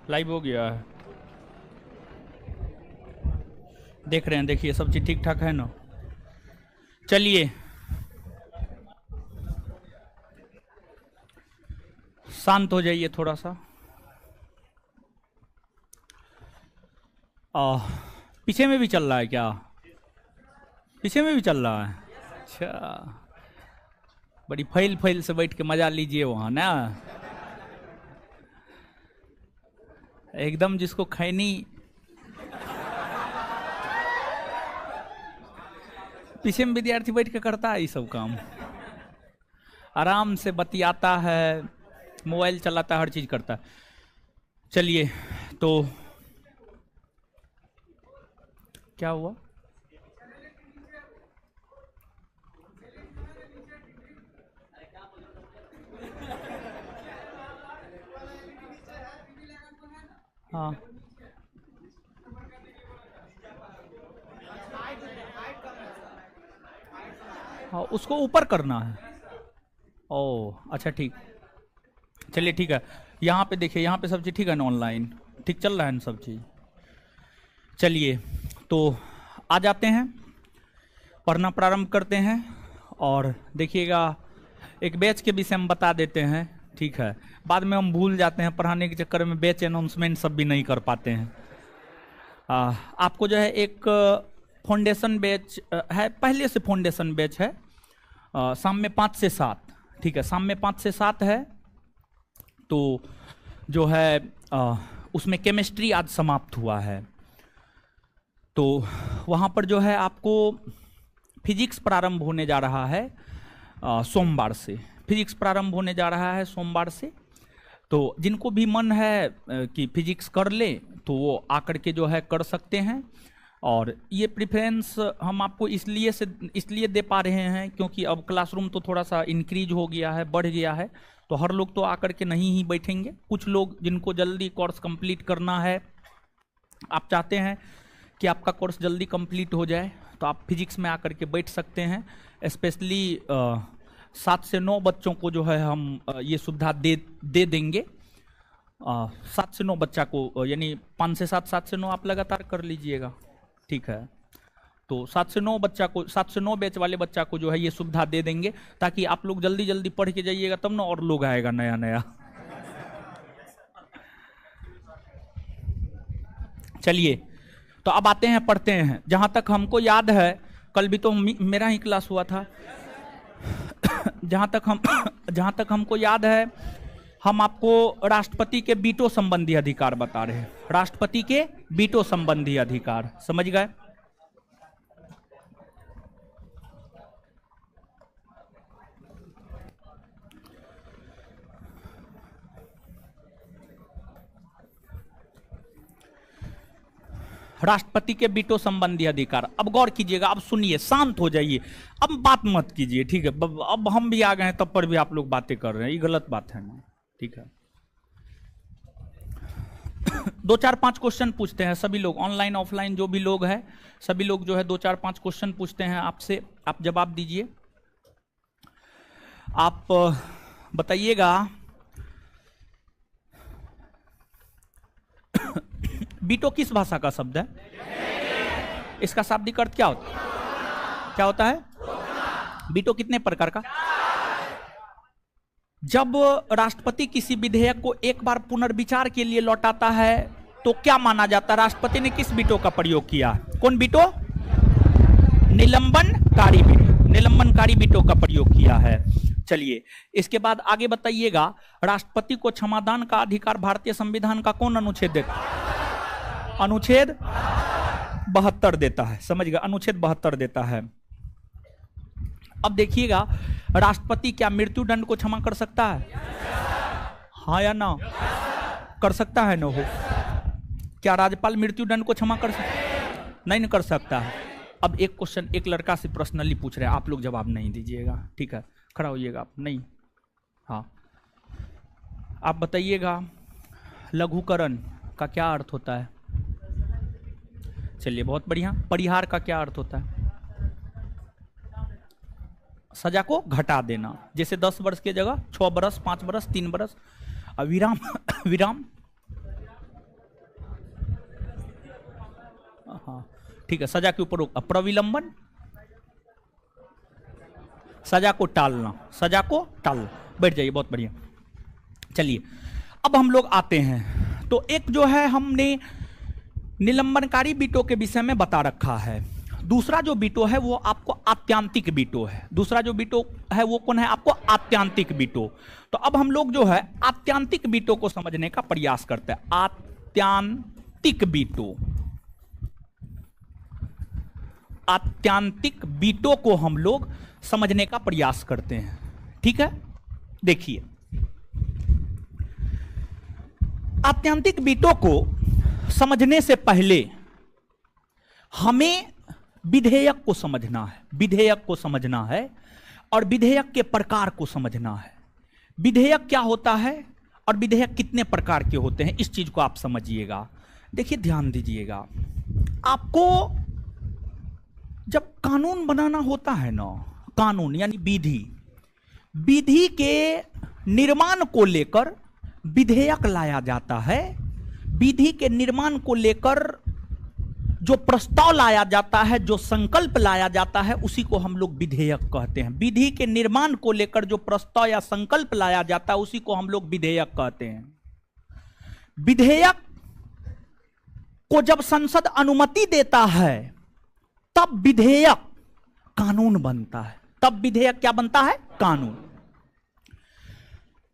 Live हो गया है, देख रहे हैं, देखिए सब चीज ठीक ठाक है ना। चलिए शांत हो जाइए थोड़ा सा। पीछे में भी चल रहा है क्या? पीछे में भी चल रहा है, अच्छा। बड़ी फैल फैल से बैठ के मजा लीजिए वहां ना, एकदम जिसको खैनी। पीछे में विद्यार्थी बैठ के करता है ये सब काम, आराम से बतियाता है, मोबाइल चलाता है, हर चीज करता है। चलिए तो क्या हुआ? हाँ हाँ, उसको ऊपर करना है। ओ अच्छा ठीक, चलिए ठीक है। यहाँ पे देखिए, यहाँ पे सब चीज़ ठीक है ना, ऑनलाइन ठीक चल रहा है ना सब चीज़। चलिए तो आ जाते हैं, पढ़ना प्रारंभ करते हैं। और देखिएगा, एक बैच के विषय में बता देते हैं, ठीक है। बाद में हम भूल जाते हैं पढ़ाने के चक्कर में, बैच अनाउंसमेंट सब भी नहीं कर पाते हैं। आपको जो है एक फाउंडेशन बैच है, पहले से फाउंडेशन बैच है, शाम में 5 से 7, ठीक है, शाम में 5 से 7 है। तो जो है उसमें केमिस्ट्री आज समाप्त हुआ है, तो वहाँ पर जो है आपको फिजिक्स प्रारंभ होने जा रहा है सोमवार से। फिजिक्स प्रारंभ होने जा रहा है सोमवार से। तो जिनको भी मन है कि फिजिक्स कर ले तो वो आकर के जो है कर सकते हैं। और ये प्रेफरेंस हम आपको इसलिए दे पा रहे हैं क्योंकि अब क्लासरूम तो थोड़ा सा इंक्रीज हो गया है, बढ़ गया है, तो हर लोग तो आकर के नहीं ही बैठेंगे। कुछ लोग जिनको जल्दी कोर्स कंप्लीट करना है, आप चाहते हैं कि आपका कोर्स जल्दी कंप्लीट हो जाए, तो आप फिजिक्स में आकर के बैठ सकते हैं। स्पेशली 7 से 9 बच्चों को जो है हम ये सुविधा दे देंगे। 7 से 9 बच्चा को, यानी 5 से 7, 7 से 9 आप लगातार कर लीजिएगा, ठीक है। तो 7 से 9 बच्चा को, 7 से 9 बैच वाले बच्चा को जो है ये सुविधा दे देंगे, ताकि आप लोग जल्दी जल्दी पढ़ के जाइएगा, तब ना और लोग आएगा नया नया। चलिए तो अब आते हैं, पढ़ते हैं। जहां तक हमको याद है, कल भी तो मेरा ही क्लास हुआ था। जहां तक हमको याद है, हम आपको राष्ट्रपति के वीटो संबंधी अधिकार बता रहे हैं। राष्ट्रपति के वीटो संबंधी अधिकार, समझ गए? राष्ट्रपति के वीटो संबंधी अधिकार। अब गौर कीजिएगा, अब सुनिए, शांत हो जाइए, अब बात मत कीजिए, ठीक है। अब हम भी आ गए हैं, तब पर भी आप लोग बातें कर रहे हैं, ये गलत बात है ना, ठीक है। 2, 4, 5 क्वेश्चन पूछते हैं सभी लोग, ऑनलाइन ऑफलाइन जो भी लोग हैं, सभी लोग जो है 2, 4, 5 क्वेश्चन पूछते हैं आपसे, आप जवाब दीजिए। आप बताइएगा, वीटो किस भाषा का शब्द है? इसका शाब्दिक अर्थ क्या होता है? क्या होता है? वीटो कितने प्रकार का? जब राष्ट्रपति किसी विधेयक को एक बार पुनर्विचार के लिए लौटाता है तो क्या माना जाता है? राष्ट्रपति ने किस वीटो का प्रयोग किया? कौन वीटो? निलंबनकारी वीटो, निलंबनकारी वीटो का प्रयोग किया है। चलिए इसके बाद आगे बताइएगा, राष्ट्रपति को क्षमादान का अधिकार भारतीय संविधान का कौन अनुच्छेद देता है? अनुच्छेद 72 देता है, समझ गए? अनुच्छेद 72 देता है। अब देखिएगा, राष्ट्रपति क्या मृत्यु दंड को क्षमा कर सकता है? हाँ या ना? कर सकता है ना? हो क्या राज्यपाल मृत्यु दंड को क्षमा कर सकता? नहीं कर सकता है। अब एक क्वेश्चन एक लड़का से पर्सनली पूछ रहे हैं, आप लोग जवाब नहीं दीजिएगा, ठीक है? खड़ा होइएगा आप, नहीं, हाँ आप बताइएगा, लघुकरण का क्या अर्थ होता है? चलिए बहुत बढ़िया। परिहार का क्या अर्थ होता है? सजा को घटा देना, जैसे 10 वर्ष की जगह 6 वर्ष, 5 वर्ष, 3 वर्ष। विराम विराम हाँ ठीक है, सजा के ऊपर रोक, प्रविलंबन, सजा को टालना, सजा को टालना। बैठ जाइए, बहुत बढ़िया। चलिए अब हम लोग आते हैं, तो एक जो है हमने निलंबनकारी बीटों के विषय में बता रखा है। दूसरा जो बीटो है वो आपको आत्यांतिक बीटो है। दूसरा जो बीटो है वो कौन है? आपको आत्यांतिक बीटो। तो अब हम लोग जो है आत्यांतिक बीटो को समझने का प्रयास करते हैं। आत्यांतिक बीटो, आत्यांतिक बीटो को हम लोग समझने का प्रयास करते हैं। ठीक है, देखिए आत्यांतिक बीटो को समझने से पहले हमें विधेयक को समझना है, विधेयक को समझना है और विधेयक के प्रकार को समझना है। विधेयक क्या होता है और विधेयक कितने प्रकार के होते हैं, इस चीज को आप समझिएगा। देखिए ध्यान दीजिएगा, आपको जब कानून बनाना होता है ना, कानून यानी विधि, विधि के निर्माण को लेकर विधेयक लाया जाता है। विधि के निर्माण को लेकर जो प्रस्ताव लाया जाता है, जो संकल्प लाया जाता है, उसी को हम लोग विधेयक कहते हैं। विधि के निर्माण को लेकर जो प्रस्ताव या संकल्प लाया जाता है उसी को हम लोग विधेयक कहते हैं। विधेयक को जब संसद अनुमति देता है तब विधेयक कानून बनता है। तब विधेयक क्या बनता है? कानून।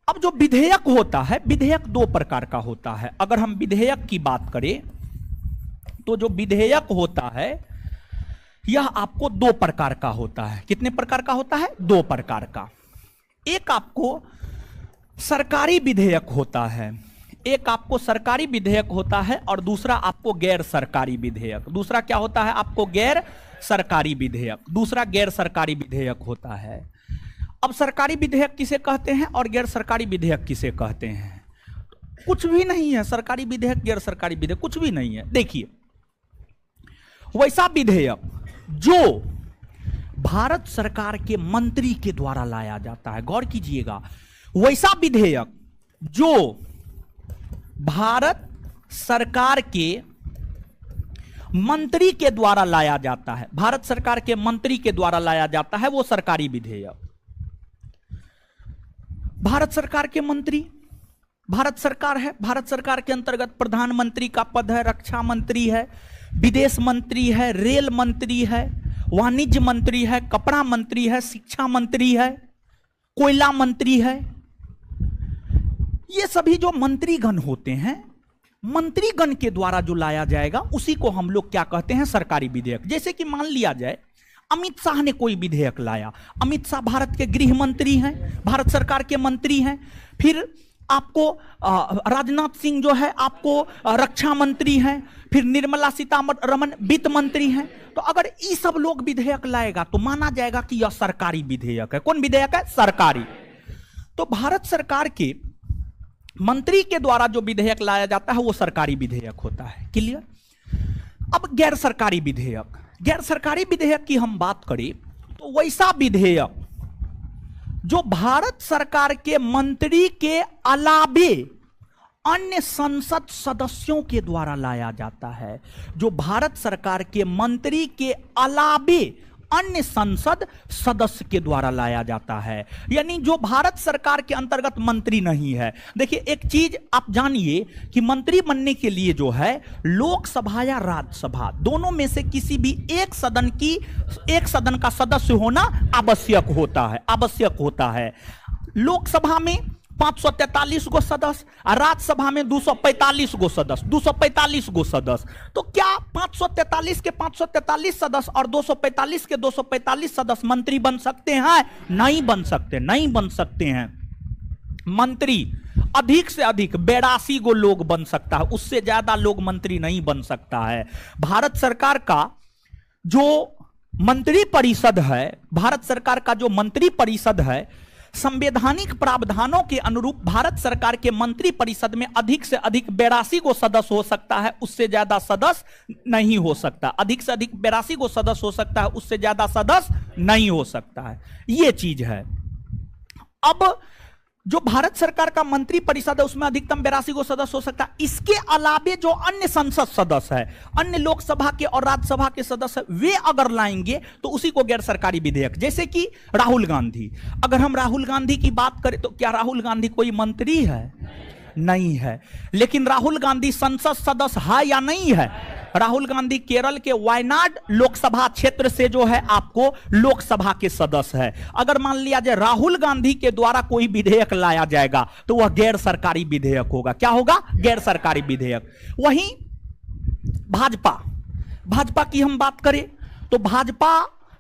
अब जो विधेयक होता है, विधेयक दो प्रकार का होता है। अगर हम विधेयक की बात करें तो जो विधेयक होता है यह आपको दो प्रकार का होता है। कितने प्रकार का होता है? दो प्रकार का। एक आपको सरकारी विधेयक होता है, एक आपको सरकारी विधेयक होता है और दूसरा आपको गैर सरकारी विधेयक। दूसरा क्या होता है? आपको गैर सरकारी विधेयक। दूसरा गैर सरकारी विधेयक होता है। अब सरकारी विधेयक किसे कहते हैं और गैर सरकारी विधेयक किसे कहते हैं? कुछ भी नहीं है। सरकारी विधेयक, गैर सरकारी विधेयक कुछ भी नहीं है। देखिए, वैसा विधेयक जो भारत सरकार के मंत्री के द्वारा लाया जाता है, गौर कीजिएगा, वैसा विधेयक जो भारत सरकार के मंत्री के द्वारा लाया जाता है, भारत सरकार के मंत्री के द्वारा लाया जाता है, वो सरकारी विधेयक। भारत सरकार के मंत्री, भारत सरकार है, भारत सरकार के अंतर्गत प्रधानमंत्री का पद है, रक्षा मंत्री है, विदेश मंत्री है, रेल मंत्री है, वाणिज्य मंत्री है, कपड़ा मंत्री है, शिक्षा मंत्री है, कोयला मंत्री है। ये सभी जो मंत्रीगण होते हैं, मंत्रीगण के द्वारा जो लाया जाएगा उसी को हम लोग क्या कहते हैं? सरकारी विधेयक। जैसे कि मान लिया जाए अमित शाह ने कोई विधेयक लाया। अमित शाह भारत के गृह मंत्री हैं, भारत सरकार के मंत्री हैं। फिर आपको राजनाथ सिंह जो है आपको रक्षा मंत्री हैं। फिर निर्मला सीतारमण वित्त मंत्री हैं। तो अगर ये सब लोग विधेयक लाएगा तो माना जाएगा कि यह सरकारी विधेयक है। कौन विधेयक है? सरकारी। तो भारत सरकार के मंत्री के द्वारा जो विधेयक लाया जाता है वो सरकारी विधेयक होता है। क्लियर? अब गैर सरकारी विधेयक, गैर सरकारी विधेयक की हम बात करें तो वैसा विधेयक जो भारत सरकार के मंत्री के अलावे अन्य संसद सदस्यों के द्वारा लाया जाता है, जो भारत सरकार के मंत्री के अलावे अन्य संसद सदस्य के द्वारा लाया जाता है, यानी जो भारत सरकार के अंतर्गत मंत्री नहीं है। देखिए एक चीज आप जानिए कि मंत्री बनने के लिए जो है लोकसभा या राज्यसभा दोनों में से किसी भी एक सदन का सदस्य होना आवश्यक होता है, आवश्यक होता है। लोकसभा में 543 गो सदस्य, राज्यसभा में 245 गो सदस्य, 245 गो सदस्य। तो क्या 543 के 543 सदस्य और 245 के 245 सदस्य मंत्री बन सकते हैं? नहीं बन सकते, नहीं बन सकते हैं। मंत्री अधिक से अधिक 82 गो लोग बन सकता है, उससे ज्यादा लोग मंत्री नहीं बन सकता है। भारत सरकार का जो मंत्री परिषद है, भारत सरकार का जो मंत्री परिषद है, संवैधानिक प्रावधानों के अनुरूप भारत सरकार के मंत्री परिषद में अधिक से अधिक 82 गो सदस्य हो सकता है, उससे ज्यादा सदस्य नहीं हो सकता। अधिक से अधिक 82 गो सदस्य हो सकता है, उससे ज्यादा सदस्य नहीं हो सकता है। यह चीज है। अब जो भारत सरकार का मंत्री परिषद है उसमें अधिकतम 82 गो सदस्य हो सकता है। इसके अलावे जो अन्य संसद सदस्य है, अन्य लोकसभा के और राज्यसभा के सदस्य वे अगर लाएंगे तो उसी को गैर सरकारी विधेयक। जैसे कि राहुल गांधी, अगर हम राहुल गांधी की बात करें तो क्या राहुल गांधी कोई मंत्री है? नहीं है। लेकिन राहुल गांधी संसद सदस्य है या नहीं है? राहुल गांधी केरल के वायनाड लोकसभा क्षेत्र से जो है आपको लोकसभा के सदस्य है। अगर मान लिया जाए राहुल गांधी के द्वारा कोई विधेयक लाया जाएगा तो वह गैर सरकारी विधेयक होगा। क्या होगा? गैर सरकारी विधेयक। वहीं भाजपा की हम बात करें तो भाजपा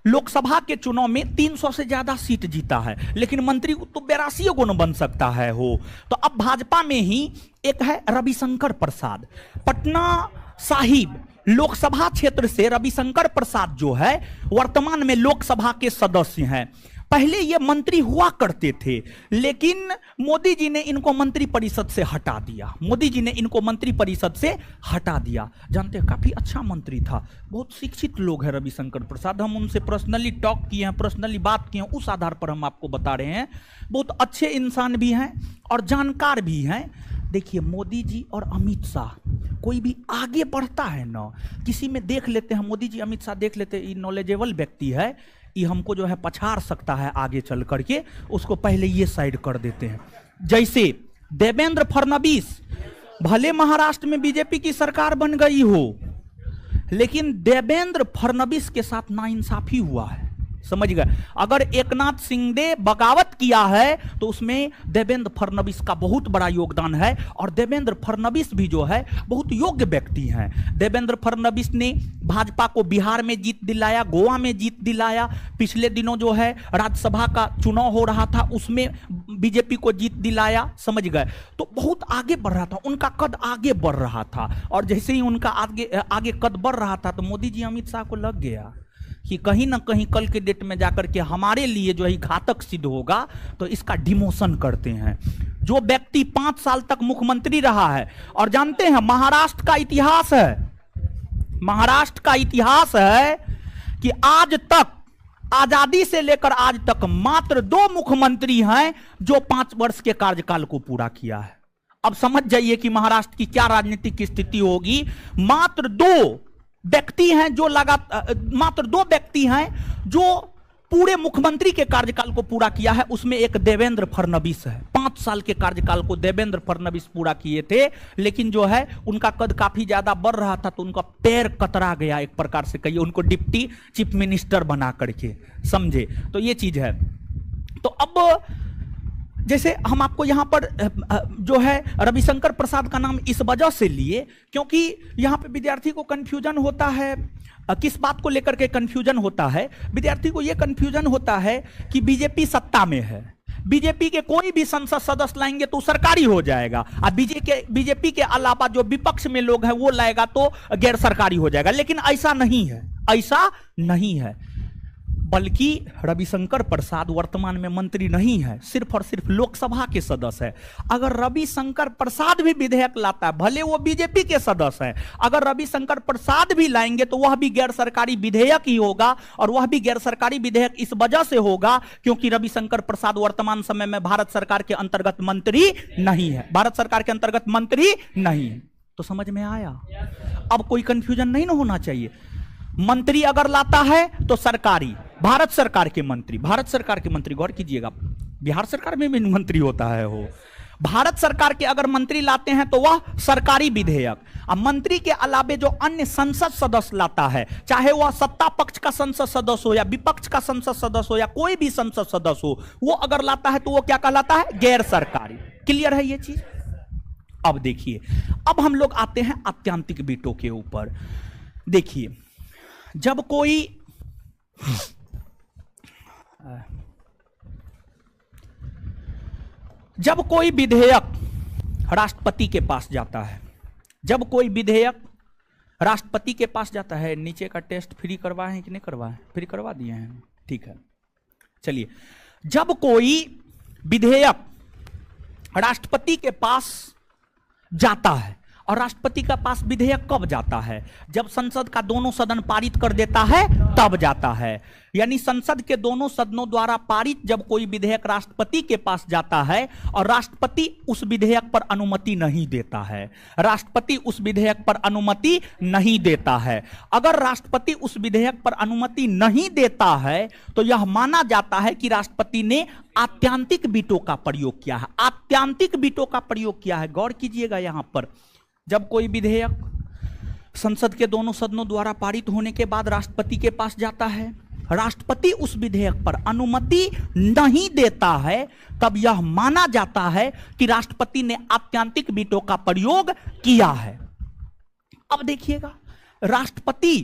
लोकसभा के चुनाव में 300 से ज्यादा सीट जीता है, लेकिन मंत्री तो 82 गुण बन सकता है हो। तो अब भाजपा में ही एक है रविशंकर प्रसाद, पटना साहिब लोकसभा क्षेत्र से रविशंकर प्रसाद जो है वर्तमान में लोकसभा के सदस्य हैं। पहले ये मंत्री हुआ करते थे, लेकिन मोदी जी ने इनको मंत्री परिषद से हटा दिया। मोदी जी ने इनको मंत्री परिषद से हटा दिया। जानते हैं, काफी अच्छा मंत्री था, बहुत शिक्षित लोग हैं रविशंकर प्रसाद। हम उनसे पर्सनली टॉक किए हैं, पर्सनली बात किए हैं, उस आधार पर हम आपको बता रहे हैं। बहुत अच्छे इंसान भी हैं और जानकार भी हैं। देखिए, मोदी जी और अमित शाह, कोई भी आगे बढ़ता है ना, किसी में देख लेते हैं मोदी जी अमित शाह देख लेते हैं, ये नॉलेजेबल व्यक्ति है, ये हमको जो है पछाड़ सकता है आगे चल करके, उसको पहले ये साइड कर देते हैं। जैसे देवेंद्र फडणवीस, भले महाराष्ट्र में बीजेपी की सरकार बन गई हो, लेकिन देवेंद्र फडणवीस के साथ नाइंसाफी हुआ है, समझ गए। अगर एकनाथ शिंदे बगावत किया है तो उसमें देवेंद्र फडणवीस का बहुत बड़ा योगदान है। और देवेंद्र फडणवीस भी जो है बहुत योग्य व्यक्ति हैं। देवेंद्र फडणवीस ने भाजपा को बिहार में जीत दिलाया, गोवा में जीत दिलाया। पिछले दिनों जो है राज्यसभा का चुनाव हो रहा था, उसमें बीजेपी को जीत दिलाया, समझ गए। तो बहुत आगे बढ़ रहा था, उनका कद आगे बढ़ रहा था। और जैसे ही उनका आगे कद बढ़ रहा था तो मोदी जी अमित शाह को लग गया कि कहीं ना कहीं कल के डेट में जाकर के हमारे लिए जो है घातक सिद्ध होगा, तो इसका डिमोशन करते हैं। जो व्यक्ति 5 साल तक मुख्यमंत्री रहा है, और जानते हैं महाराष्ट्र का इतिहास है कि आज तक, आजादी से लेकर आज तक मात्र 2 मुख्यमंत्री हैं जो 5 वर्ष के कार्यकाल को पूरा किया है। अब समझ जाइए कि महाराष्ट्र की क्या राजनीतिक स्थिति होगी। मात्र 2 व्यक्ति हैं जो पूरे मुख्यमंत्री के कार्यकाल को पूरा किया है। उसमें एक देवेंद्र फडणवीस है। 5 साल के कार्यकाल को देवेंद्र फडणवीस पूरा किए थे, लेकिन जो है उनका कद काफी ज्यादा बढ़ रहा था तो उनका पैर कतरा गया, एक प्रकार से कहिए, उनको डिप्टी चीफ मिनिस्टर बना करके, समझे। तो ये चीज है। तो अब जैसे हम आपको यहां पर जो है रविशंकर प्रसाद का नाम इस वजह से लिए क्योंकि यहां पे विद्यार्थी को कंफ्यूजन होता है। किस बात को लेकर के कंफ्यूजन होता है? विद्यार्थी को यह कंफ्यूजन होता है कि बीजेपी सत्ता में है, बीजेपी के कोई भी संसद सदस्य लाएंगे तो सरकारी हो जाएगा, और बीजेपी के अलावा जो विपक्ष में लोग हैं वो लाएगा तो गैर सरकारी हो जाएगा। लेकिन ऐसा नहीं है, ऐसा नहीं है। बल्कि रविशंकर प्रसाद वर्तमान में मंत्री नहीं है, सिर्फ और सिर्फ लोकसभा के सदस्य है। अगर रविशंकर प्रसाद भी विधेयक लाता है, भले वो बीजेपी के सदस्य है, अगर रविशंकर प्रसाद भी लाएंगे तो वह भी गैर सरकारी विधेयक ही होगा। और वह भी गैर सरकारी विधेयक इस वजह से होगा क्योंकि रविशंकर प्रसाद वर्तमान समय में भारत सरकार के अंतर्गत मंत्री नहीं है, भारत सरकार के अंतर्गत मंत्री नहीं है। तो समझ में आया? अब कोई कंफ्यूजन नहीं ना होना चाहिए। मंत्री अगर लाता है तो सरकारी, भारत सरकार के मंत्री, गौर कीजिएगा, बिहार सरकार में भी मंत्री होता है वो। भारत सरकार के अगर मंत्री लाते हैं तो वह सरकारी विधेयक। अब मंत्री के अलावे जो अन्य संसद सदस्य लाता है, चाहे वह सत्ता पक्ष का संसद सदस्य हो या विपक्ष का संसद सदस्य हो या कोई भी संसद सदस्य हो, वो अगर लाता है तो वो क्या कहलाता है? गैर सरकारी। क्लियर है ये चीज? अब देखिए, अब हम लोग आते हैं आत्यांतिक बीटों के ऊपर। देखिए, जब कोई विधेयक राष्ट्रपति के पास जाता है, नीचे का टेस्ट फ्री करवाए हैं कि नहीं करवाए? फ्री करवा दिए हैं, ठीक है। चलिए, जब कोई विधेयक राष्ट्रपति के पास जाता है और राष्ट्रपति का पास विधेयक कब जाता है? जब संसद का दोनों सदन पारित कर देता है तब जाता है। यानी संसद के दोनों सदनों द्वारा पारित जब कोई विधेयक राष्ट्रपति के पास जाता है और राष्ट्रपति उस विधेयक पर अनुमति नहीं देता है, राष्ट्रपति उस विधेयक पर अनुमति नहीं देता है, अगर राष्ट्रपति उस विधेयक पर अनुमति नहीं देता है तो यह माना जाता है कि राष्ट्रपति ने आत्यांतिक वीटो का प्रयोग किया है। आत्यांतिक वीटो का प्रयोग किया है। गौर कीजिएगा, यहां पर जब कोई विधेयक संसद के दोनों सदनों द्वारा पारित होने के बाद राष्ट्रपति के पास जाता है, राष्ट्रपति उस विधेयक पर अनुमति नहीं देता है, तब यह माना जाता है कि राष्ट्रपति ने आत्यांतिक वीटो का प्रयोग किया है। अब देखिएगा, राष्ट्रपति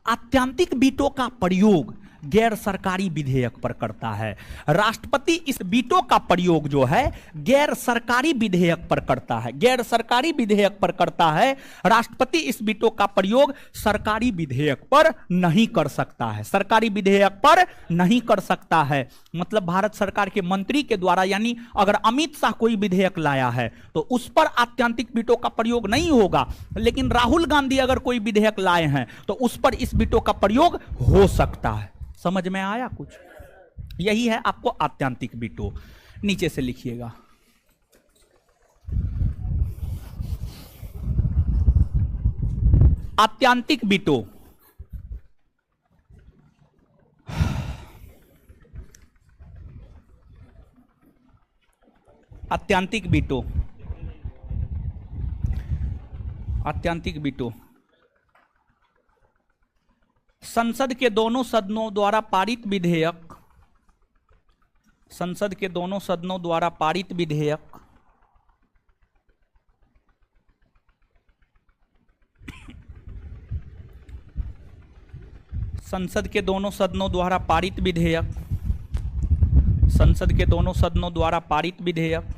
आत्यांतिक वीटो का प्रयोग गैर सरकारी विधेयक पर करता है। राष्ट्रपति इस वीटो का प्रयोग जो है गैर सरकारी विधेयक पर करता है, गैर सरकारी विधेयक पर करता है। राष्ट्रपति इस वीटो का प्रयोग सरकारी विधेयक पर नहीं कर सकता है, सरकारी विधेयक पर नहीं कर सकता है। मतलब भारत सरकार के मंत्री के द्वारा, यानी अगर अमित शाह कोई विधेयक लाया है तो उस पर आत्यांतिक वीटो का प्रयोग नहीं होगा, लेकिन राहुल गांधी अगर कोई विधेयक लाए हैं तो उस पर इस वीटो का प्रयोग हो सकता है। समझ में आया कुछ? यही है आपको आत्यांतिक वीटो। नीचे से लिखिएगा, आत्यांतिक वीटो। आत्यांतिक वीटो, आत्यांतिक वीटो संसद के दोनों सदनों द्वारा पारित विधेयक, संसद के दोनों सदनों द्वारा पारित विधेयक संसद के दोनों सदनों द्वारा पारित विधेयक, संसद के दोनों सदनों द्वारा पारित विधेयक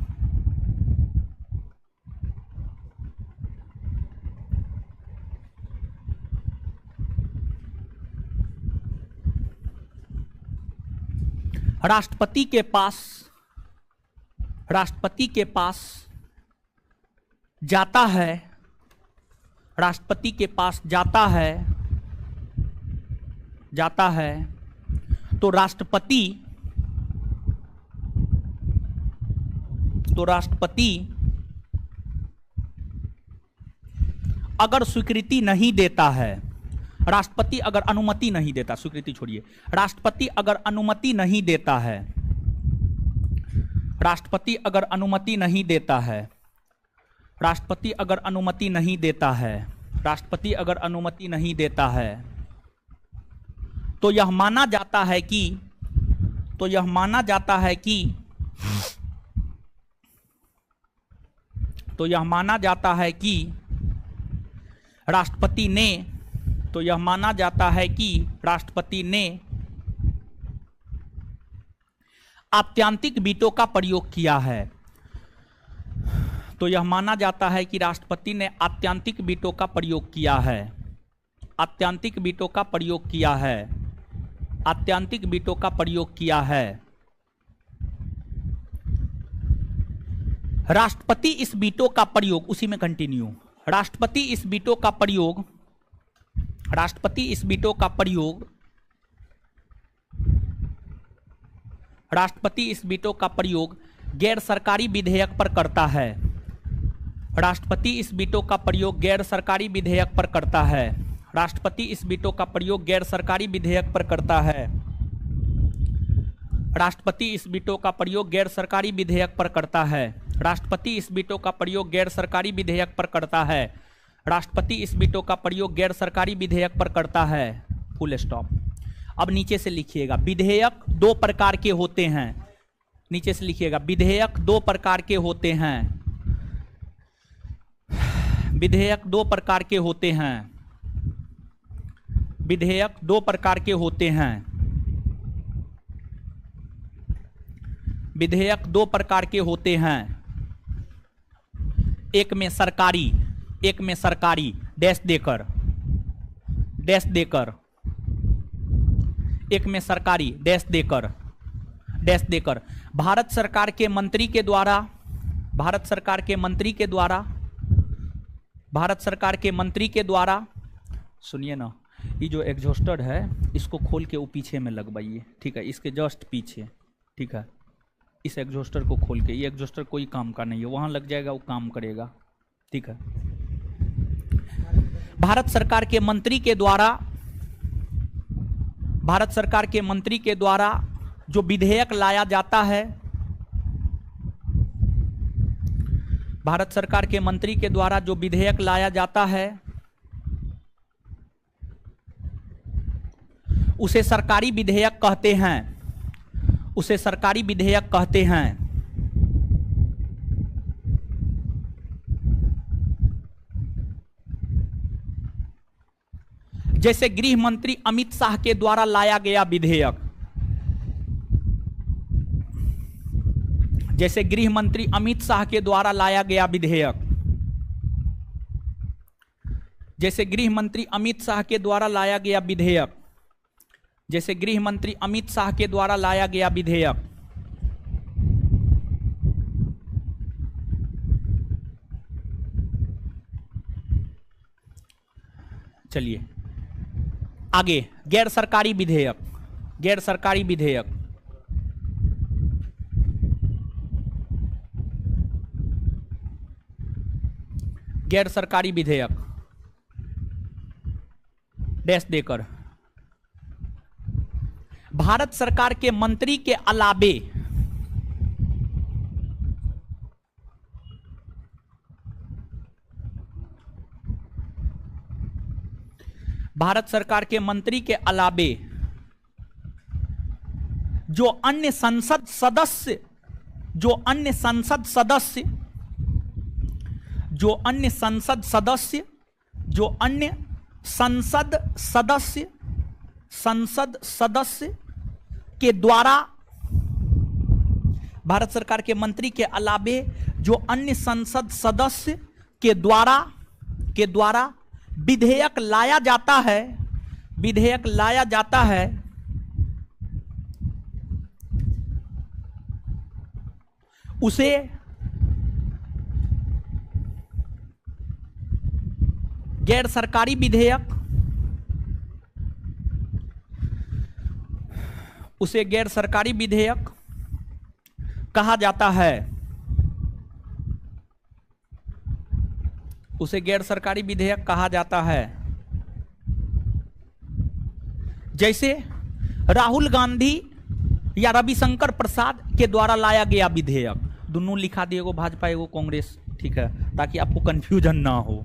राष्ट्रपति के पास, राष्ट्रपति के पास जाता है, राष्ट्रपति के पास जाता है, जाता है तो राष्ट्रपति, तो राष्ट्रपति अगर स्वीकृति नहीं देता है, राष्ट्रपति अगर अनुमति नहीं देता, स्वीकृति छोड़िए, राष्ट्रपति अगर अनुमति नहीं देता है, राष्ट्रपति अगर अनुमति नहीं देता है, राष्ट्रपति अगर अनुमति नहीं देता है, राष्ट्रपति अगर अनुमति नहीं देता है तो यह माना जाता है कि, तो यह माना जाता है कि, तो यह माना जाता है कि राष्ट्रपति ने, तो यह माना जाता है कि राष्ट्रपति ने आत्यांतिक वीटो का प्रयोग किया है। तो यह माना जाता है कि राष्ट्रपति ने आत्यांतिक वीटो का प्रयोग किया है, आत्यांतिक वीटो का प्रयोग किया है, आत्यांतिक वीटो का प्रयोग किया है। राष्ट्रपति इस वीटो का प्रयोग, उसी में कंटिन्यू, राष्ट्रपति इस वीटो का प्रयोग, राष्ट्रपति इस वीटो का प्रयोग, राष्ट्रपति इस वीटो का प्रयोग गैर सरकारी विधेयक पर करता है, राष्ट्रपति इस वीटो का प्रयोग गैर सरकारी विधेयक पर करता है, राष्ट्रपति इस वीटो का प्रयोग गैर सरकारी विधेयक पर करता है, राष्ट्रपति इस वीटो का प्रयोग गैर सरकारी विधेयक पर करता है, राष्ट्रपति इस वीटो का प्रयोग गैर सरकारी विधेयक पर करता है, राष्ट्रपति इस वीटो का प्रयोग गैर सरकारी विधेयक पर करता है। Full stop. अब नीचे से लिखिएगा, विधेयक दो प्रकार के होते हैं, नीचे से लिखिएगा, विधेयक दो प्रकार के होते हैं, विधेयक दो प्रकार के होते हैं, विधेयक दो प्रकार के होते हैं, विधेयक दो प्रकार के होते हैं। एक में सरकारी, एक में सरकारी डैश देकर, डैश देकर, एक में सरकारी डैश देकर, डैश देकर भारत सरकार के मंत्री के द्वारा, भारत सरकार के मंत्री के द्वारा, भारत सरकार के मंत्री के द्वारा, सुनिए ना, ये जो एग्जॉस्टर है इसको खोल के वो पीछे में लगवाइए, ठीक है, इसके जस्ट पीछे, ठीक है, इस एग्जॉस्टर को खोल के, ये एग्जॉस्टर कोई काम का नहीं है, वहां लग जाएगा वो काम करेगा, ठीक है। भारत सरकार के मंत्री के द्वारा, भारत सरकार के मंत्री के द्वारा जो विधेयक लाया जाता है, भारत सरकार के मंत्री के द्वारा जो विधेयक लाया जाता है उसे सरकारी विधेयक कहते हैं, उसे सरकारी विधेयक कहते हैं। जैसे गृह मंत्री अमित शाह के द्वारा लाया गया विधेयक, जैसे गृह मंत्री अमित शाह के द्वारा लाया गया विधेयक, जैसे गृह मंत्री अमित शाह के द्वारा लाया गया विधेयक, जैसे गृह मंत्री अमित शाह के द्वारा लाया गया विधेयक। चलिए आगे, गैर सरकारी विधेयक, गैर सरकारी विधेयक, गैर सरकारी विधेयक डैश देकर, भारत सरकार के मंत्री के अलावे भारत सरकार के मंत्री के अलावे जो अन्य संसद सदस्य, जो अन्य संसद सदस्य, जो अन्य संसद सदस्य, जो अन्य संसद सदस्य, संसद सदस्य के द्वारा, भारत सरकार के मंत्री के अलावे जो अन्य संसद सदस्य के द्वारा विधेयक लाया जाता है, विधेयक लाया जाता है, उसे गैर सरकारी विधेयक, उसे गैर सरकारी विधेयक कहा जाता है, उसे गैर सरकारी विधेयक कहा जाता है। जैसे राहुल गांधी या रविशंकर प्रसाद के द्वारा लाया गया विधेयक, दोनों लिखा दिए, एगो भाजपा एगो कांग्रेस, ठीक है, ताकि आपको कंफ्यूजन ना हो,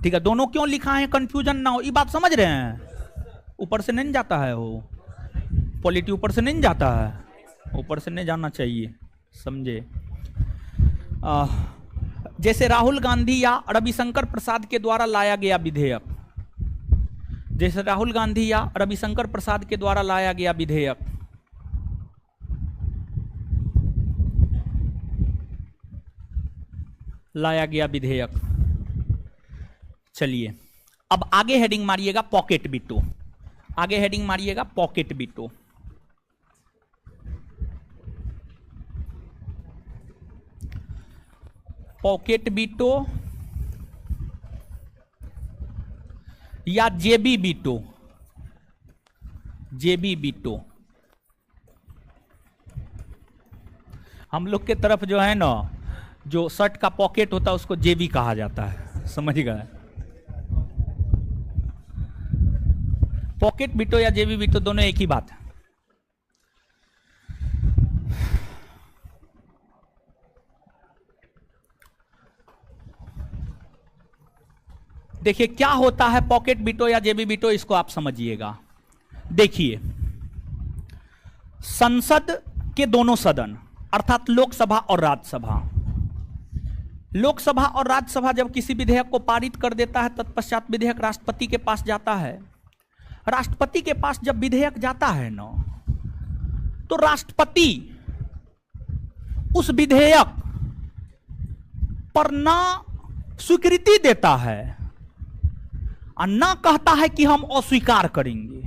ठीक है, दोनों क्यों लिखा है कंफ्यूजन ना हो, ये बात समझ रहे हैं, ऊपर से नहीं जाता है वो पॉलिटी, ऊपर से नहीं जाता है, ऊपर से नहीं जाना चाहिए, समझे। जैसे राहुल गांधी या रविशंकर प्रसाद के द्वारा लाया गया विधेयक, जैसे राहुल गांधी या रविशंकर प्रसाद के द्वारा लाया गया विधेयक, लाया गया विधेयक। चलिए अब आगे हेडिंग मारिएगा पॉकेट बिटो, आगे हेडिंग मारिएगा पॉकेट बिटो। पॉकेट बिटो या जेबी बिटो, जेबी बिटो, हम लोग के तरफ जो है ना, जो शर्ट का पॉकेट होता है उसको जेबी कहा जाता है, समझ गए। पॉकेट बिटो या जेबी बिटो दोनों एक ही बात है। देखिए क्या होता है पॉकेट बिटो या जेबी बिटो, इसको आप समझिएगा। देखिए संसद के दोनों सदन अर्थात लोकसभा और राज्यसभा, लोकसभा और राज्यसभा जब किसी विधेयक को पारित कर देता है तत्पश्चात विधेयक राष्ट्रपति के पास जाता है। राष्ट्रपति के पास जब विधेयक जाता है ना, तो राष्ट्रपति उस विधेयक पर ना स्वीकृति देता है और ना कहता है कि हम अस्वीकार करेंगे,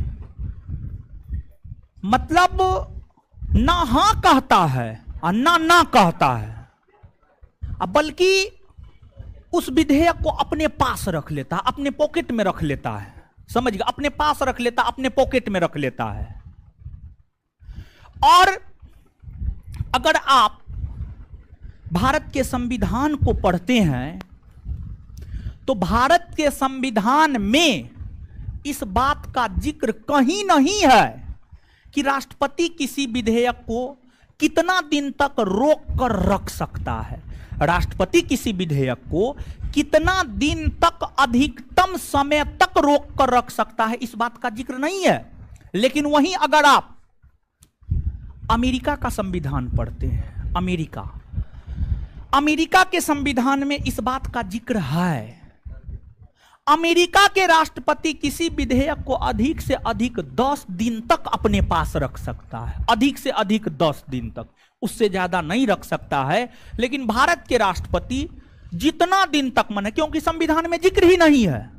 मतलब ना हां कहता है और ना कहता है, बल्कि उस विधेयक को अपने पास रख लेता है, अपने पॉकेट में रख लेता है, समझ गया, अपने पास रख लेता, अपने पॉकेट में रख लेता है। और अगर आप भारत के संविधान को पढ़ते हैं तो भारत के संविधान में इस बात का जिक्र कहीं नहीं है कि राष्ट्रपति किसी विधेयक को कितना दिन तक रोक कर रख सकता है। राष्ट्रपति किसी विधेयक को कितना दिन तक, अधिकतम समय तक रोक कर रख सकता है, इस बात का जिक्र नहीं है। लेकिन वहीं अगर आप अमेरिका का संविधान पढ़ते हैं, अमेरिका के संविधान में इस बात का जिक्र है। अमेरिका के राष्ट्रपति किसी विधेयक को अधिक से अधिक 10 दिन तक अपने पास रख सकता है, अधिक से अधिक 10 दिन तक, उससे ज्यादा नहीं रख सकता है। लेकिन भारत के राष्ट्रपति जितना दिन तक मन है, क्योंकि संविधान में जिक्र ही नहीं है।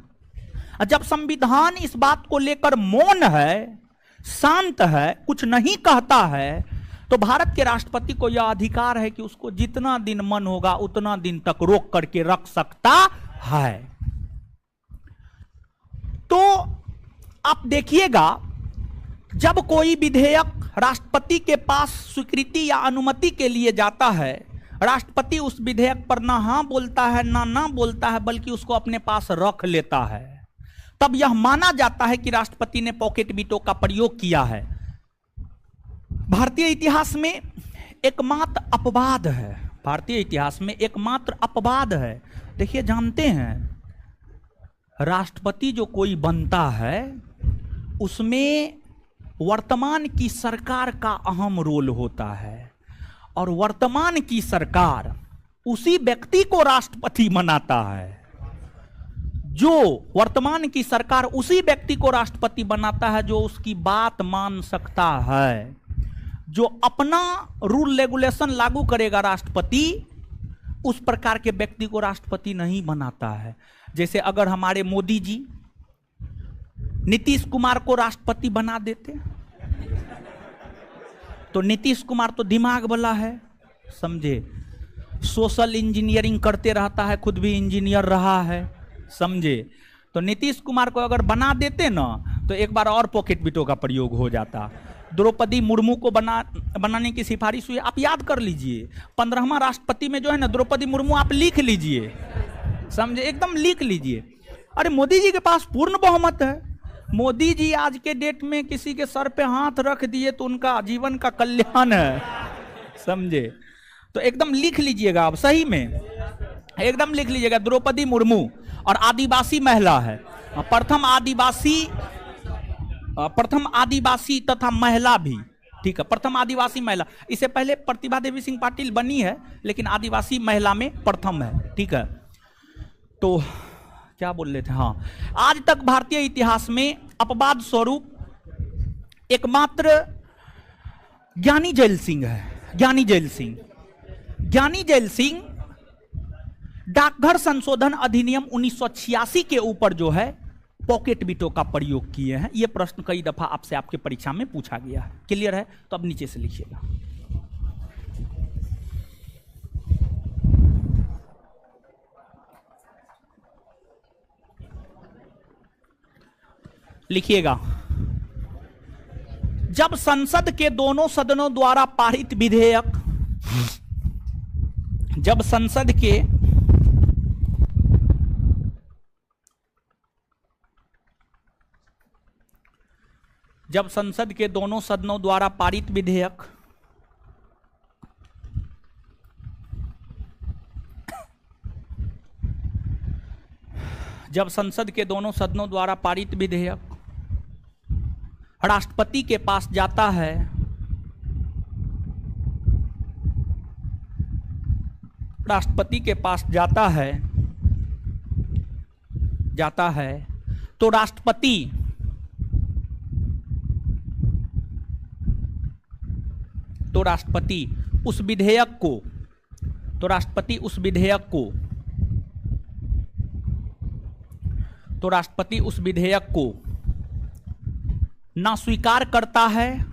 जब संविधान इस बात को लेकर मौन है, शांत है, कुछ नहीं कहता है, तो भारत के राष्ट्रपति को यह अधिकार है कि उसको जितना दिन मन होगा उतना दिन तक रोक करके रख सकता है। तो आप देखिएगा, जब कोई विधेयक राष्ट्रपति के पास स्वीकृति या अनुमति के लिए जाता है, राष्ट्रपति उस विधेयक पर ना हाँ बोलता है ना बोलता है, बल्कि उसको अपने पास रख लेता है। तब यह माना जाता है कि राष्ट्रपति ने पॉकेट वीटो का प्रयोग किया है। भारतीय इतिहास में एकमात्र अपवाद है, भारतीय इतिहास में एकमात्र अपवाद है। देखिए, जानते हैं, राष्ट्रपति जो कोई बनता है उसमें वर्तमान की सरकार का अहम रोल होता है, और वर्तमान की सरकार उसी व्यक्ति को राष्ट्रपति बनाता है। जो वर्तमान की सरकार उसी व्यक्ति को राष्ट्रपति बनाता है जो उसकी बात मान सकता है, जो अपना रूल रेगुलेशन लागू करेगा राष्ट्रपति, उस प्रकार के व्यक्ति को राष्ट्रपति नहीं बनाता है। जैसे अगर हमारे मोदी जी नीतीश कुमार को राष्ट्रपति बना देते, तो नीतीश कुमार तो दिमाग वाला है, समझे, सोशल इंजीनियरिंग करते रहता है, खुद भी इंजीनियर रहा है, समझे। तो नीतीश कुमार को अगर बना देते ना, तो एक बार और पॉकेट वीटो का प्रयोग हो जाता। द्रौपदी मुर्मू को बनाने की सिफारिश हुई, आप याद कर लीजिए, 15वां राष्ट्रपति में जो है ना द्रौपदी मुर्मू, आप लिख लीजिए, समझे, एकदम लिख लीजिए। अरे मोदी जी के पास पूर्ण बहुमत है। मोदी जी आज के डेट में किसी के सर पे हाथ रख दिए तो उनका जीवन का कल्याण है, समझे। तो एकदम लिख लीजिएगा, आप सही में एकदम लिख लीजिएगा, द्रौपदी मुर्मू, और आदिवासी महिला है, प्रथम आदिवासी तथा महिला भी, ठीक है, प्रथम आदिवासी महिला। इससे पहले प्रतिभा देवी सिंह पाटिल बनी है, लेकिन आदिवासी महिला में प्रथम है, ठीक है। तो क्या बोल रहे थे, हाँ, आज तक भारतीय इतिहास में अपवाद स्वरूप एकमात्र ज्ञानी जैल सिंह है। ज्ञानी जैल सिंह डाकघर संशोधन अधिनियम 1986 के ऊपर जो है पॉकेट वीटो का प्रयोग किए हैं। यह प्रश्न कई दफा आपसे आपके परीक्षा में पूछा गया है। क्लियर है? तो अब नीचे से लिखिएगा। लिखिएगा, जब संसद के दोनों सदनों द्वारा पारित विधेयक, जब संसद के दोनों सदनों द्वारा पारित विधेयक राष्ट्रपति के पास जाता है, तो राष्ट्रपति उस विधेयक को ना स्वीकार करता है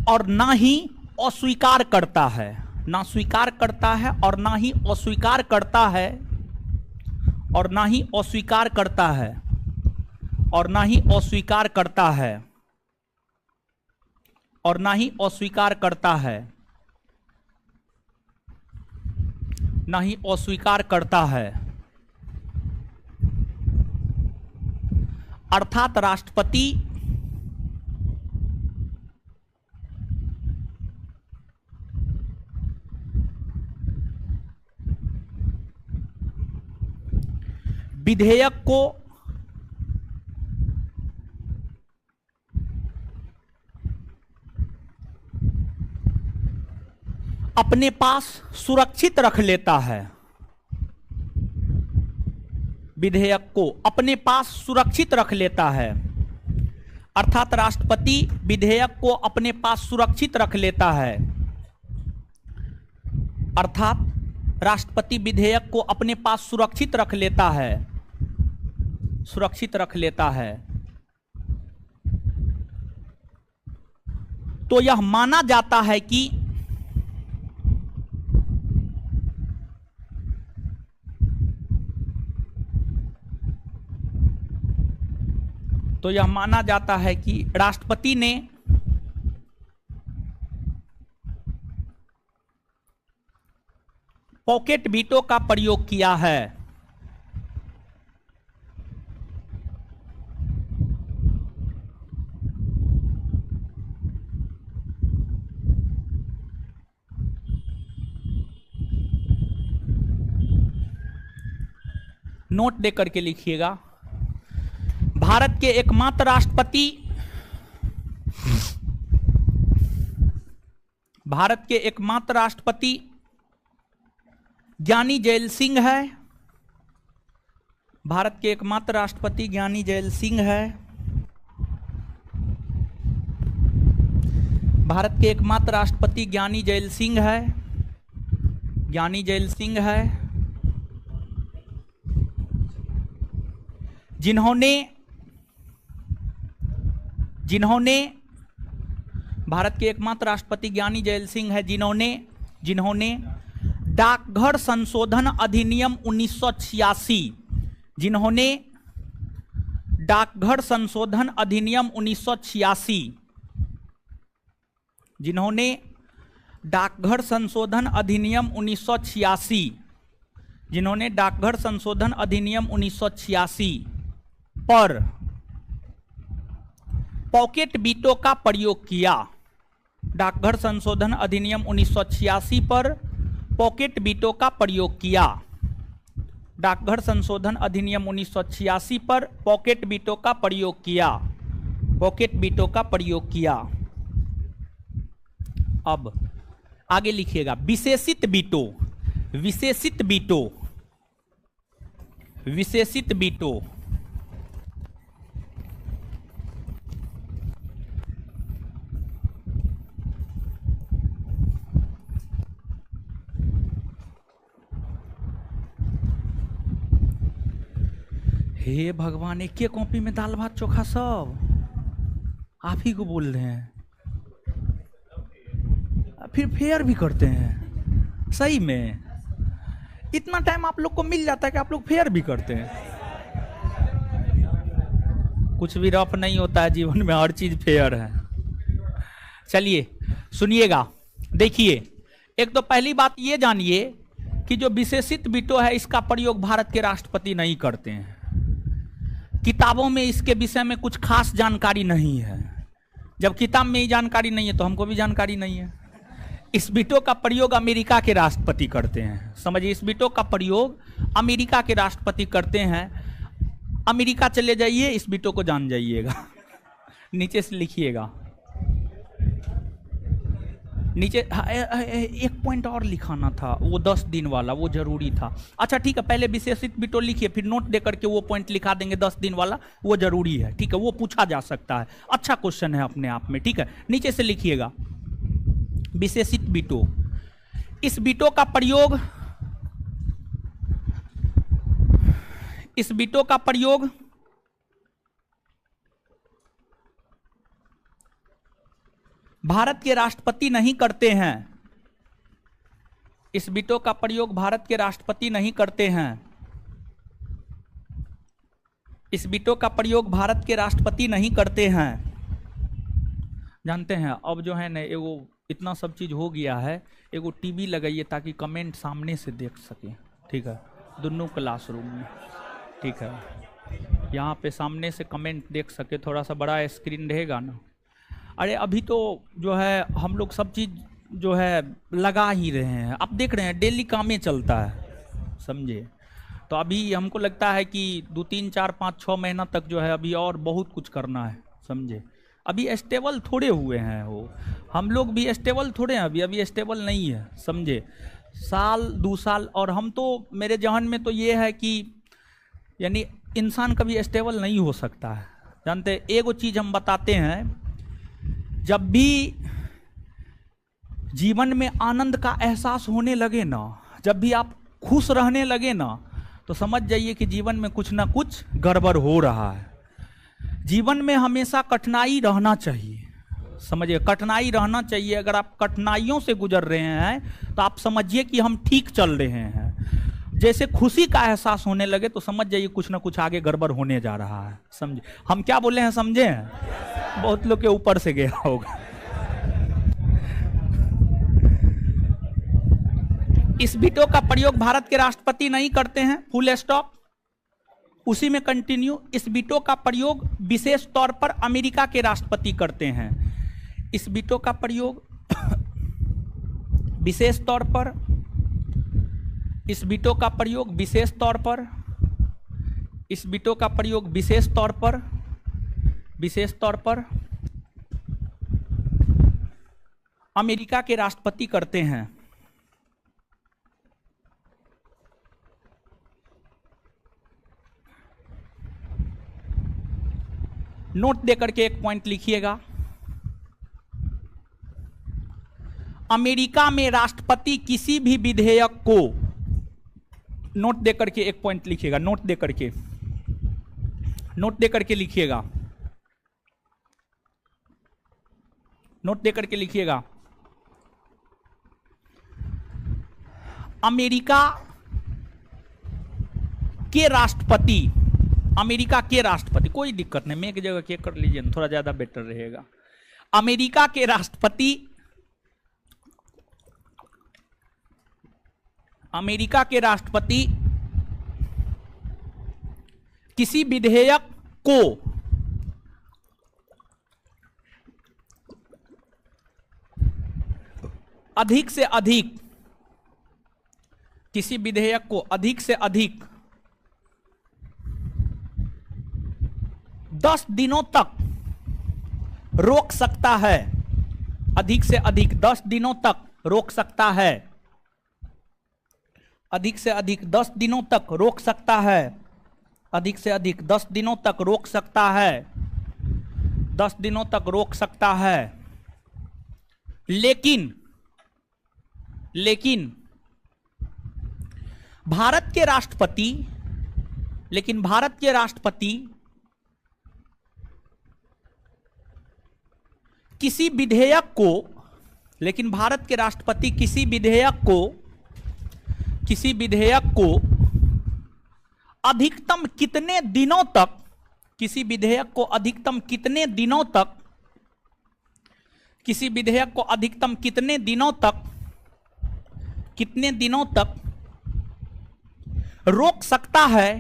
और ना ही अस्वीकार करता है, ना स्वीकार करता है और ना ही अस्वीकार करता है, और ना ही अस्वीकार करता है, और ना ही अस्वीकार करता है, और ना ही अस्वीकार करता है, ना ही अस्वीकार करता है। अर्थात राष्ट्रपति विधेयक को अपने पास सुरक्षित रख लेता है, विधेयक को अपने पास सुरक्षित रख लेता है। अर्थात राष्ट्रपति विधेयक को अपने पास सुरक्षित रख लेता है, अर्थात राष्ट्रपति विधेयक को अपने पास सुरक्षित रख लेता है, सुरक्षित रख लेता है। तो यह माना जाता है कि राष्ट्रपति ने पॉकेट वीटो का प्रयोग किया है। नोट देकर के लिखिएगा। भारत के एकमात्र राष्ट्रपति, भारत के एकमात्र राष्ट्रपति ज्ञानी जैल सिंह है। भारत के एकमात्र राष्ट्रपति ज्ञानी जैल सिंह है। भारत के एकमात्र राष्ट्रपति ज्ञानी जैल सिंह है, ज्ञानी जैल सिंह है, जिन्होंने भारत के एकमात्र राष्ट्रपति ज्ञानी जैल सिंह है, जिन्होंने डाकघर संशोधन अधिनियम 1986, जिन्होंने डाकघर संशोधन अधिनियम 1986, जिन्होंने डाकघर संशोधन अधिनियम 1986, जिन्होंने डाकघर संशोधन अधिनियम 1986 पर पॉकेट वीटो का प्रयोग किया। डाकघर संशोधन अधिनियम 1986 पर पॉकेट वीटो का प्रयोग किया। डाकघर संशोधन अधिनियम 1986 पर पॉकेट वीटो का प्रयोग किया, पॉकेट वीटो का प्रयोग किया। अब आगे लिखिएगा, विशेषित वीटो, विशेषित वीटो, विशेषित वीटो। हे भगवान, एक कॉपी में दाल भात चोखा सब आप ही को बोल रहे हैं, फिर फेयर भी करते हैं। सही में इतना टाइम आप लोग को मिल जाता है कि आप लोग फेयर भी करते हैं। कुछ भी रफ नहीं होता है जीवन में, हर चीज फेयर है। चलिए सुनिएगा, देखिए, एक तो पहली बात ये जानिए कि जो विशेषित वीटो है इसका प्रयोग भारत के राष्ट्रपति नहीं करते हैं। किताबों में इसके विषय में कुछ खास जानकारी नहीं है। जब किताब में ही जानकारी नहीं है तो हमको भी जानकारी नहीं है। इस वीटो का प्रयोग अमेरिका के राष्ट्रपति करते हैं। समझिए, इस वीटो का प्रयोग अमेरिका के राष्ट्रपति करते हैं। अमेरिका चले जाइए, इस वीटो को जान जाइएगा। नीचे से लिखिएगा, नीचे एक पॉइंट और लिखाना था, वो 10 दिन वाला, वो जरूरी था। अच्छा ठीक है, पहले विशेषित वीटो लिखिए, फिर नोट देकर के वो पॉइंट लिखा देंगे 10 दिन वाला, वो जरूरी है। ठीक है, वो पूछा जा सकता है, अच्छा क्वेश्चन है अपने आप में। ठीक है, नीचे से लिखिएगा विशेषित वीटो। इस वीटो का प्रयोग, इस वीटो का प्रयोग भारत के राष्ट्रपति नहीं करते हैं। इस वीटो का प्रयोग भारत के राष्ट्रपति नहीं करते हैं। इस वीटो का प्रयोग भारत के राष्ट्रपति नहीं करते हैं। जानते हैं अब जो है ना एगो इतना सब चीज हो गया है, एगो टीवी लगाइए ताकि कमेंट सामने से देख सके। ठीक है, दोनों क्लासरूम में। ठीक है, यहाँ पे सामने से कमेंट देख सके, थोड़ा सा बड़ा स्क्रीन रहेगा ना। अरे अभी तो जो है हम लोग सब चीज़ जो है लगा ही रहे हैं, आप देख रहे हैं डेली कामें चलता है, समझे। तो अभी हमको लगता है कि 2, 3, 4, 5, 6 महीना तक जो है अभी और बहुत कुछ करना है, समझे। अभी स्टेबल थोड़े हुए हैं, वो हम लोग भी स्टेबल थोड़े हैं, अभी स्टेबल नहीं है, समझे। साल 2 साल, और हम तो मेरे जहन में तो ये है कि यानी इंसान कभी स्टेबल नहीं हो सकता है। जानते एगो चीज हम बताते हैं, जब भी जीवन में आनंद का एहसास होने लगे ना, जब भी आप खुश रहने लगे ना, तो समझ जाइए कि जीवन में कुछ ना कुछ गड़बड़ हो रहा है। जीवन में हमेशा कठिनाई रहना चाहिए, समझिए, कठिनाई रहना चाहिए। अगर आप कठिनाइयों से गुजर रहे हैं तो आप समझिए कि हम ठीक चल रहे हैं। जैसे खुशी का एहसास होने लगे तो समझ जाइए कुछ ना कुछ आगे गड़बड़ होने जा रहा है, समझे। हम क्या बोले हैं, समझे हैं? बहुत लोग के ऊपर से गया होगा। इस वीटो का प्रयोग भारत के राष्ट्रपति नहीं करते हैं, फुल स्टॉप। उसी में कंटिन्यू। इस वीटो का प्रयोग विशेष तौर पर अमेरिका के राष्ट्रपति करते हैं। इस वीटो का प्रयोग विशेष तौर पर, इस वीटो का प्रयोग विशेष तौर पर, इस वीटो का प्रयोग विशेष तौर पर, विशेष तौर पर अमेरिका के राष्ट्रपति करते हैं। नोट देकर के एक पॉइंट लिखिएगा। अमेरिका में राष्ट्रपति किसी भी विधेयक को, नोट देकर के एक पॉइंट लिखिएगा, नोट देकर के, नोट देकर के लिखिएगा, नोट देकर के लिखिएगा। अमेरिका के राष्ट्रपति, अमेरिका के राष्ट्रपति, कोई दिक्कत नहीं, मैं एक जगह के कर लीजिए ना, थोड़ा ज्यादा बेटर रहेगा। अमेरिका के राष्ट्रपति, अमेरिका के राष्ट्रपति किसी विधेयक को अधिक से अधिक, किसी विधेयक को अधिक से अधिक 10 दिनों तक रोक सकता है। अधिक से अधिक 10 दिनों तक रोक सकता है। अधिक से अधिक 10 दिनों तक रोक सकता है। अधिक से अधिक 10 दिनों तक रोक सकता है। 10 दिनों तक रोक सकता है। लेकिन भारत के राष्ट्रपति, लेकिन भारत के राष्ट्रपति किसी विधेयक को, लेकिन भारत के राष्ट्रपति किसी विधेयक को, किसी विधेयक को अधिकतम कितने दिनों तक, किसी विधेयक को अधिकतम कितने दिनों तक, किसी विधेयक को अधिकतम कितने दिनों तक, कितने दिनों तक रोक सकता है,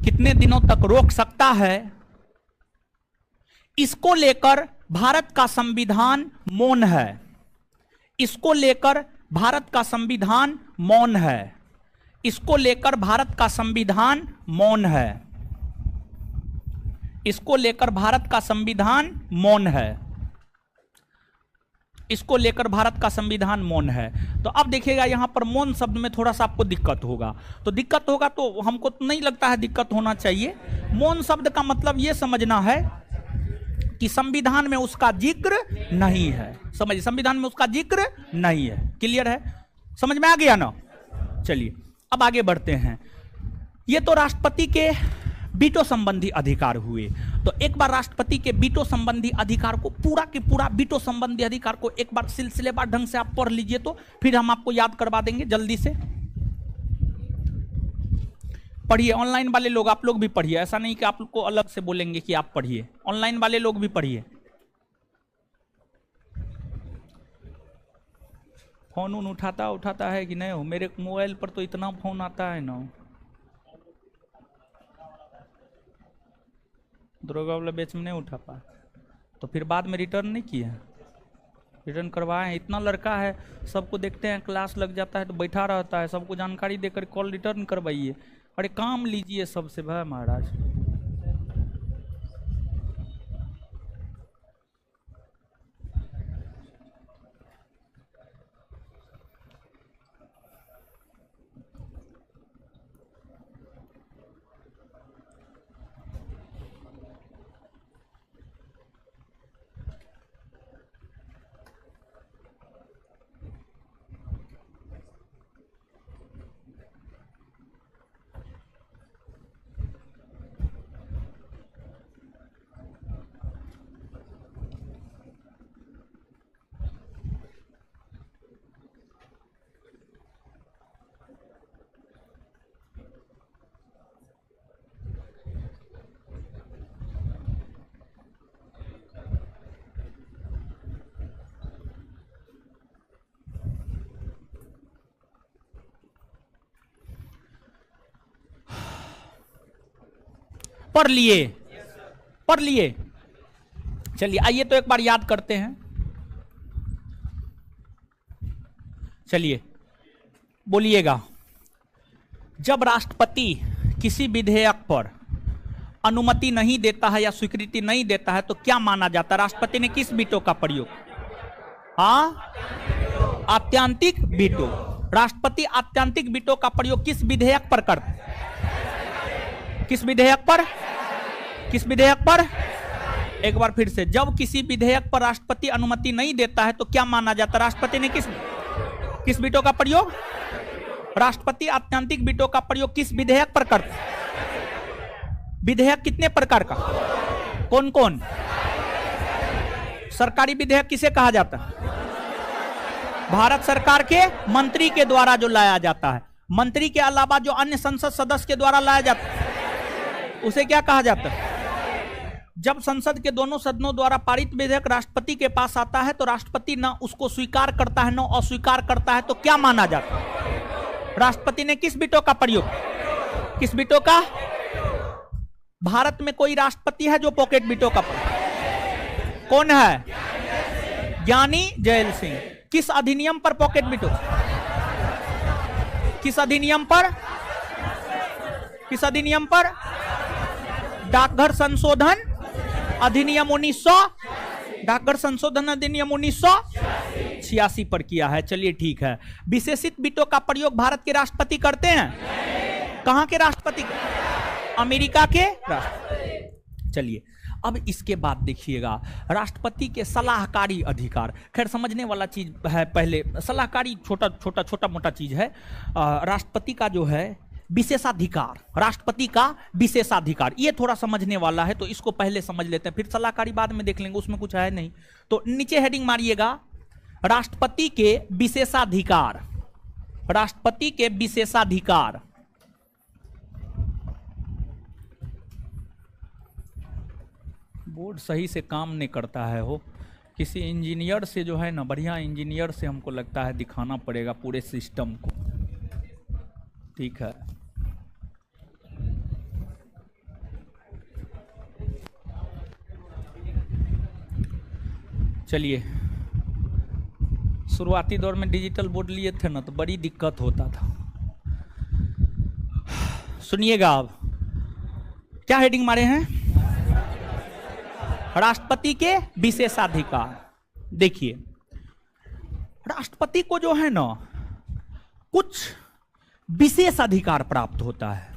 कितने दिनों तक रोक सकता है, इसको लेकर भारत का संविधान मौन है। इसको लेकर भारत का संविधान मौन है। इसको लेकर भारत का संविधान मौन है। इसको लेकर भारत का संविधान मौन है। इसको लेकर भारत का संविधान मौन है। तो अब देखिएगा यहां पर मौन शब्द में थोड़ा सा आपको दिक्कत होगा। तो दिक्कत होगा तो हमको नहीं लगता है दिक्कत होना चाहिए। मौन शब्द का मतलब यह समझना है कि संविधान में उसका जिक्र नहीं है। समझिए, संविधान में उसका जिक्र नहीं है। क्लियर है? समझ में आ गया ना? चलिए अब आगे बढ़ते हैं। ये तो राष्ट्रपति के वीटो संबंधी अधिकार हुए। तो एक बार राष्ट्रपति के वीटो संबंधी अधिकार को पूरा के पूरा वीटो संबंधी अधिकार को एक बार सिलसिलेवार ढंग से आप पढ़ लीजिए, तो फिर हम आपको याद करवा देंगे जल्दी से। पढ़िए, ऑनलाइन वाले लोग आप लोग भी पढ़िए, ऐसा नहीं कि आप लोग को अलग से बोलेंगे कि आप पढ़िए, ऑनलाइन वाले लोग भी पढ़िए। फोन उठाता है कि नहीं हो? मेरे मोबाइल पर तो इतना फोन आता है ना। दरोगा वाला बेच में नहीं उठा पाया, तो फिर बाद में रिटर्न नहीं किया, रिटर्न करवाए हैं। इतना लड़का है, सबको देखते हैं, क्लास लग जाता है तो बैठा रहता है, सबको जानकारी देकर कॉल रिटर्न करवाइए। अरे काम लीजिए सबसे भाई महाराज। पढ़ लिए, पढ़ लिए। चलिए आइए तो एक बार याद करते हैं। चलिए बोलिएगा, जब राष्ट्रपति किसी विधेयक पर अनुमति नहीं देता है या स्वीकृति नहीं देता है तो क्या माना जाता है? राष्ट्रपति ने किस वीटो का प्रयोग? हाँ, आत्यांतिक वीटो। राष्ट्रपति आत्यांतिक वीटो का प्रयोग किस विधेयक पर करते? किस विधेयक पर? किस विधेयक पर? एक बार फिर से, जब किसी विधेयक पर राष्ट्रपति अनुमति नहीं देता है तो क्या माना जाता है? राष्ट्रपति ने किस वीटो का प्रयोग? राष्ट्रपति आत्यांतिक वीटो का प्रयोग किस विधेयक पर करते? विधेयक कितने प्रकार का? कौन कौन? सरकारी विधेयक किसे कहा जाता है? भारत सरकार के मंत्री के द्वारा जो लाया जाता है। मंत्री के अलावा जो अन्य संसद सदस्य के द्वारा लाया जाता है उसे क्या कहा जाता है? जब संसद के दोनों सदनों द्वारा पारित विधेयक राष्ट्रपति के पास आता है तो राष्ट्रपति न उसको स्वीकार करता है न अस्वीकार करता है तो क्या माना जाता है? राष्ट्रपति ने किस वीटो का प्रयोग? किस वीटो का? भारत में कोई राष्ट्रपति है जो पॉकेट वीटो का प्रयोग? कौन है? ज्ञानी जैल सिंह। किस अधिनियम पर पॉकेट वीटो? किस अधिनियम पर? किस अधिनियम पर? डाकघर संशोधन अधिनियम 1900, डाकघर संशोधन अधिनियम 1986 पर किया है। चलिए ठीक है। विशेषित वीटो का प्रयोग भारत के राष्ट्रपति करते हैं? कहां के राष्ट्रपति? अमेरिका के राष्ट्रपति। चलिए अब इसके बाद देखिएगा राष्ट्रपति के सलाहकारी अधिकार। खैर समझने वाला चीज है, पहले सलाहकारी छोटा छोटा छोटा मोटा चीज है। राष्ट्रपति का जो है विशेषाधिकार, राष्ट्रपति का विशेषाधिकार, ये थोड़ा समझने वाला है तो इसको पहले समझ लेते हैं, फिर सलाहकारी बाद में देख लेंगे, उसमें कुछ है नहीं। तो नीचे हेडिंग मारिएगा, राष्ट्रपति के विशेषाधिकार। राष्ट्रपति के विशेषाधिकार। बोर्ड सही से काम नहीं करता है हो, किसी इंजीनियर से जो है ना, बढ़िया इंजीनियर से हमको लगता है दिखाना पड़ेगा पूरे सिस्टम को। ठीक है, चलिए शुरुआती दौर में डिजिटल बोर्ड लिए थे ना तो बड़ी दिक्कत होता था। सुनिएगा अब क्या हेडिंग मारे हैं, राष्ट्रपति के विशेषाधिकार। देखिए राष्ट्रपति को जो है ना कुछ विशेष अधिकार प्राप्त होता है।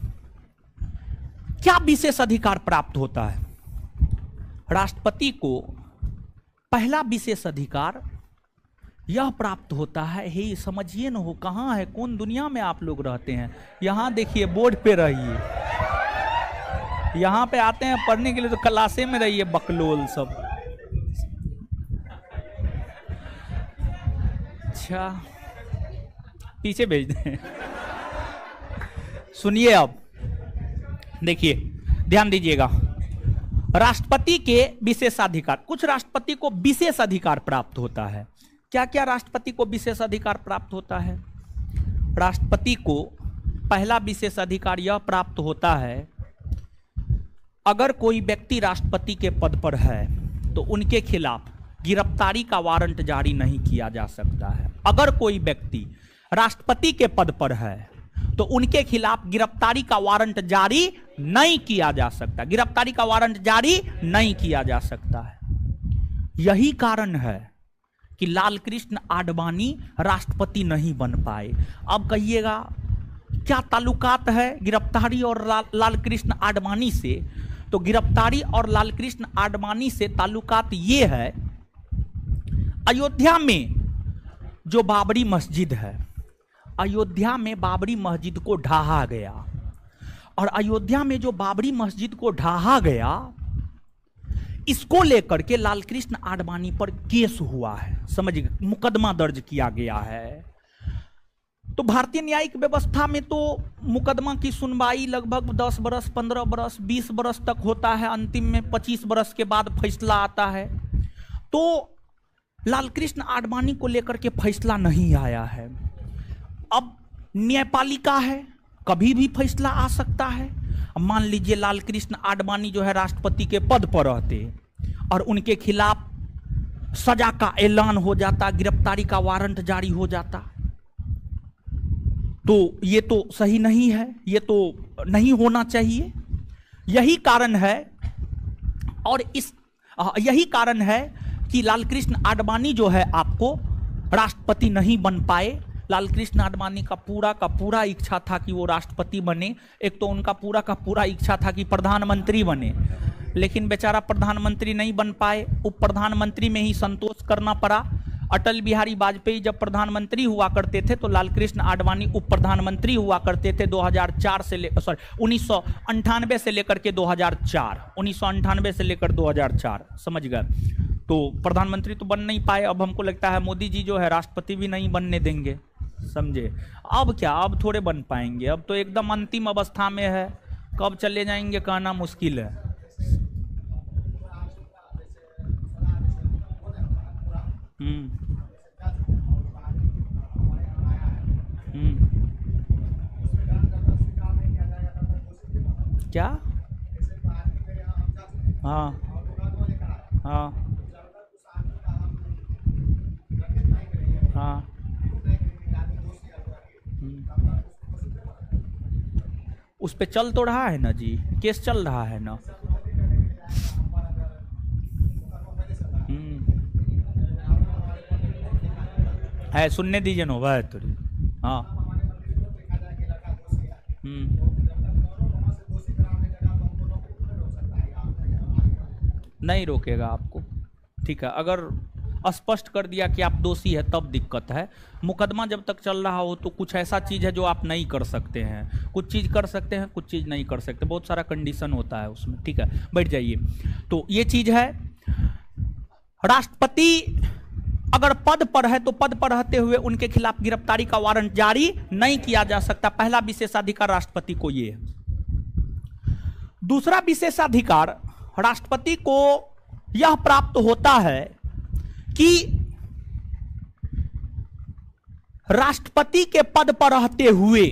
क्या विशेष अधिकार प्राप्त होता है? राष्ट्रपति को पहला विशेष अधिकार यह प्राप्त होता है, हे समझिए ना हो, कहां है, कौन दुनिया में आप लोग रहते हैं, यहां देखिए बोर्ड पे रहिए। यहाँ पे आते हैं पढ़ने के लिए तो क्लासे में रहिए बकलोल सब। अच्छा पीछे भेज दें। सुनिए अब देखिए, ध्यान दीजिएगा। राष्ट्रपति के विशेषाधिकार, कुछ राष्ट्रपति को विशेष अधिकार प्राप्त होता है। क्या क्या राष्ट्रपति को विशेष अधिकार प्राप्त होता है? राष्ट्रपति को पहला विशेष अधिकार यह प्राप्त होता है, अगर कोई व्यक्ति राष्ट्रपति के पद पर है तो उनके खिलाफ गिरफ्तारी का वारंट जारी नहीं किया जा सकता है। अगर कोई व्यक्ति राष्ट्रपति के पद पर है तो उनके खिलाफ गिरफ्तारी का वारंट जारी नहीं किया जा सकता, गिरफ्तारी का वारंट जारी नहीं किया जा सकता है। यही कारण है कि लाल कृष्ण आडवाणी राष्ट्रपति नहीं बन पाए। अब कहिएगा क्या ताल्लुकात है गिरफ्तारी और लाल कृष्ण आडवाणी से? तो गिरफ्तारी और लाल कृष्ण आडवाणी से ताल्लुकात ये है, अयोध्या में जो बाबरी मस्जिद है, अयोध्या में बाबरी मस्जिद को ढाहा गया, और अयोध्या में जो बाबरी मस्जिद को ढाहा गया, इसको लेकर के लाल कृष्ण आडवाणी पर केस हुआ है, समझिए, मुकदमा दर्ज किया गया है। तो भारतीय न्यायिक व्यवस्था में तो मुकदमा की सुनवाई लगभग 10 बरस, 15 बरस, 20 बरस तक होता है, अंतिम में 25 बरस के बाद फैसला आता है। तो लाल कृष्ण आडवाणी को लेकर के फैसला नहीं आया है। अब न्यायपालिका है, कभी भी फैसला आ सकता है। मान लीजिए लाल कृष्ण आडवाणी जो है राष्ट्रपति के पद पर रहते और उनके खिलाफ सजा का ऐलान हो जाता, गिरफ्तारी का वारंट जारी हो जाता, तो ये तो सही नहीं है, ये तो नहीं होना चाहिए। यही कारण है, और यही कारण है कि लाल कृष्ण आडवाणी जो है आपको राष्ट्रपति नहीं बन पाए। लाल कृष्ण आडवाणी का पूरा इच्छा था कि वो राष्ट्रपति बने। एक तो उनका पूरा इच्छा था कि प्रधानमंत्री बने, लेकिन बेचारा प्रधानमंत्री नहीं बन पाए, उप प्रधानमंत्री में ही संतोष करना पड़ा। अटल बिहारी वाजपेयी जब प्रधानमंत्री हुआ करते थे तो लाल कृष्ण आडवाणी उप प्रधानमंत्री हुआ करते थे 2004 से 1998 से लेकर के 2004, 1998 से लेकर 2004, समझ गए। तो प्रधानमंत्री तो बन नहीं पाए। अब हमको लगता है मोदी जी जो है राष्ट्रपति भी नहीं बनने देंगे, समझे। अब क्या, अब थोड़े बन पाएंगे, अब तो एकदम अंतिम अवस्था में है, कब चले जाएंगे कहना मुश्किल है। क्या? हाँ हाँ हाँ, उस पे चल तो रहा है ना जी, केस चल रहा है ना। है, सुनने दीजिए ना भाई थोड़ी। हाँ नहीं रोकेगा आपको, ठीक है। अगर स्पष्ट कर दिया कि आप दोषी है तब दिक्कत है। मुकदमा जब तक चल रहा हो तो कुछ ऐसा चीज़ है जो आप नहीं कर सकते हैं, कुछ चीज़ कर सकते हैं, कुछ चीज़ नहीं कर सकते, बहुत सारा कंडीशन होता है उसमें, ठीक है। बैठ जाइए। तो ये चीज़ है, राष्ट्रपति अगर पद पर है तो पद पर रहते हुए उनके खिलाफ गिरफ्तारी का वारंट जारी नहीं किया जा सकता। पहला विशेषाधिकार राष्ट्रपति को ये है। दूसरा विशेषाधिकार राष्ट्रपति को यह प्राप्त होता है कि राष्ट्रपति के पद पर रहते हुए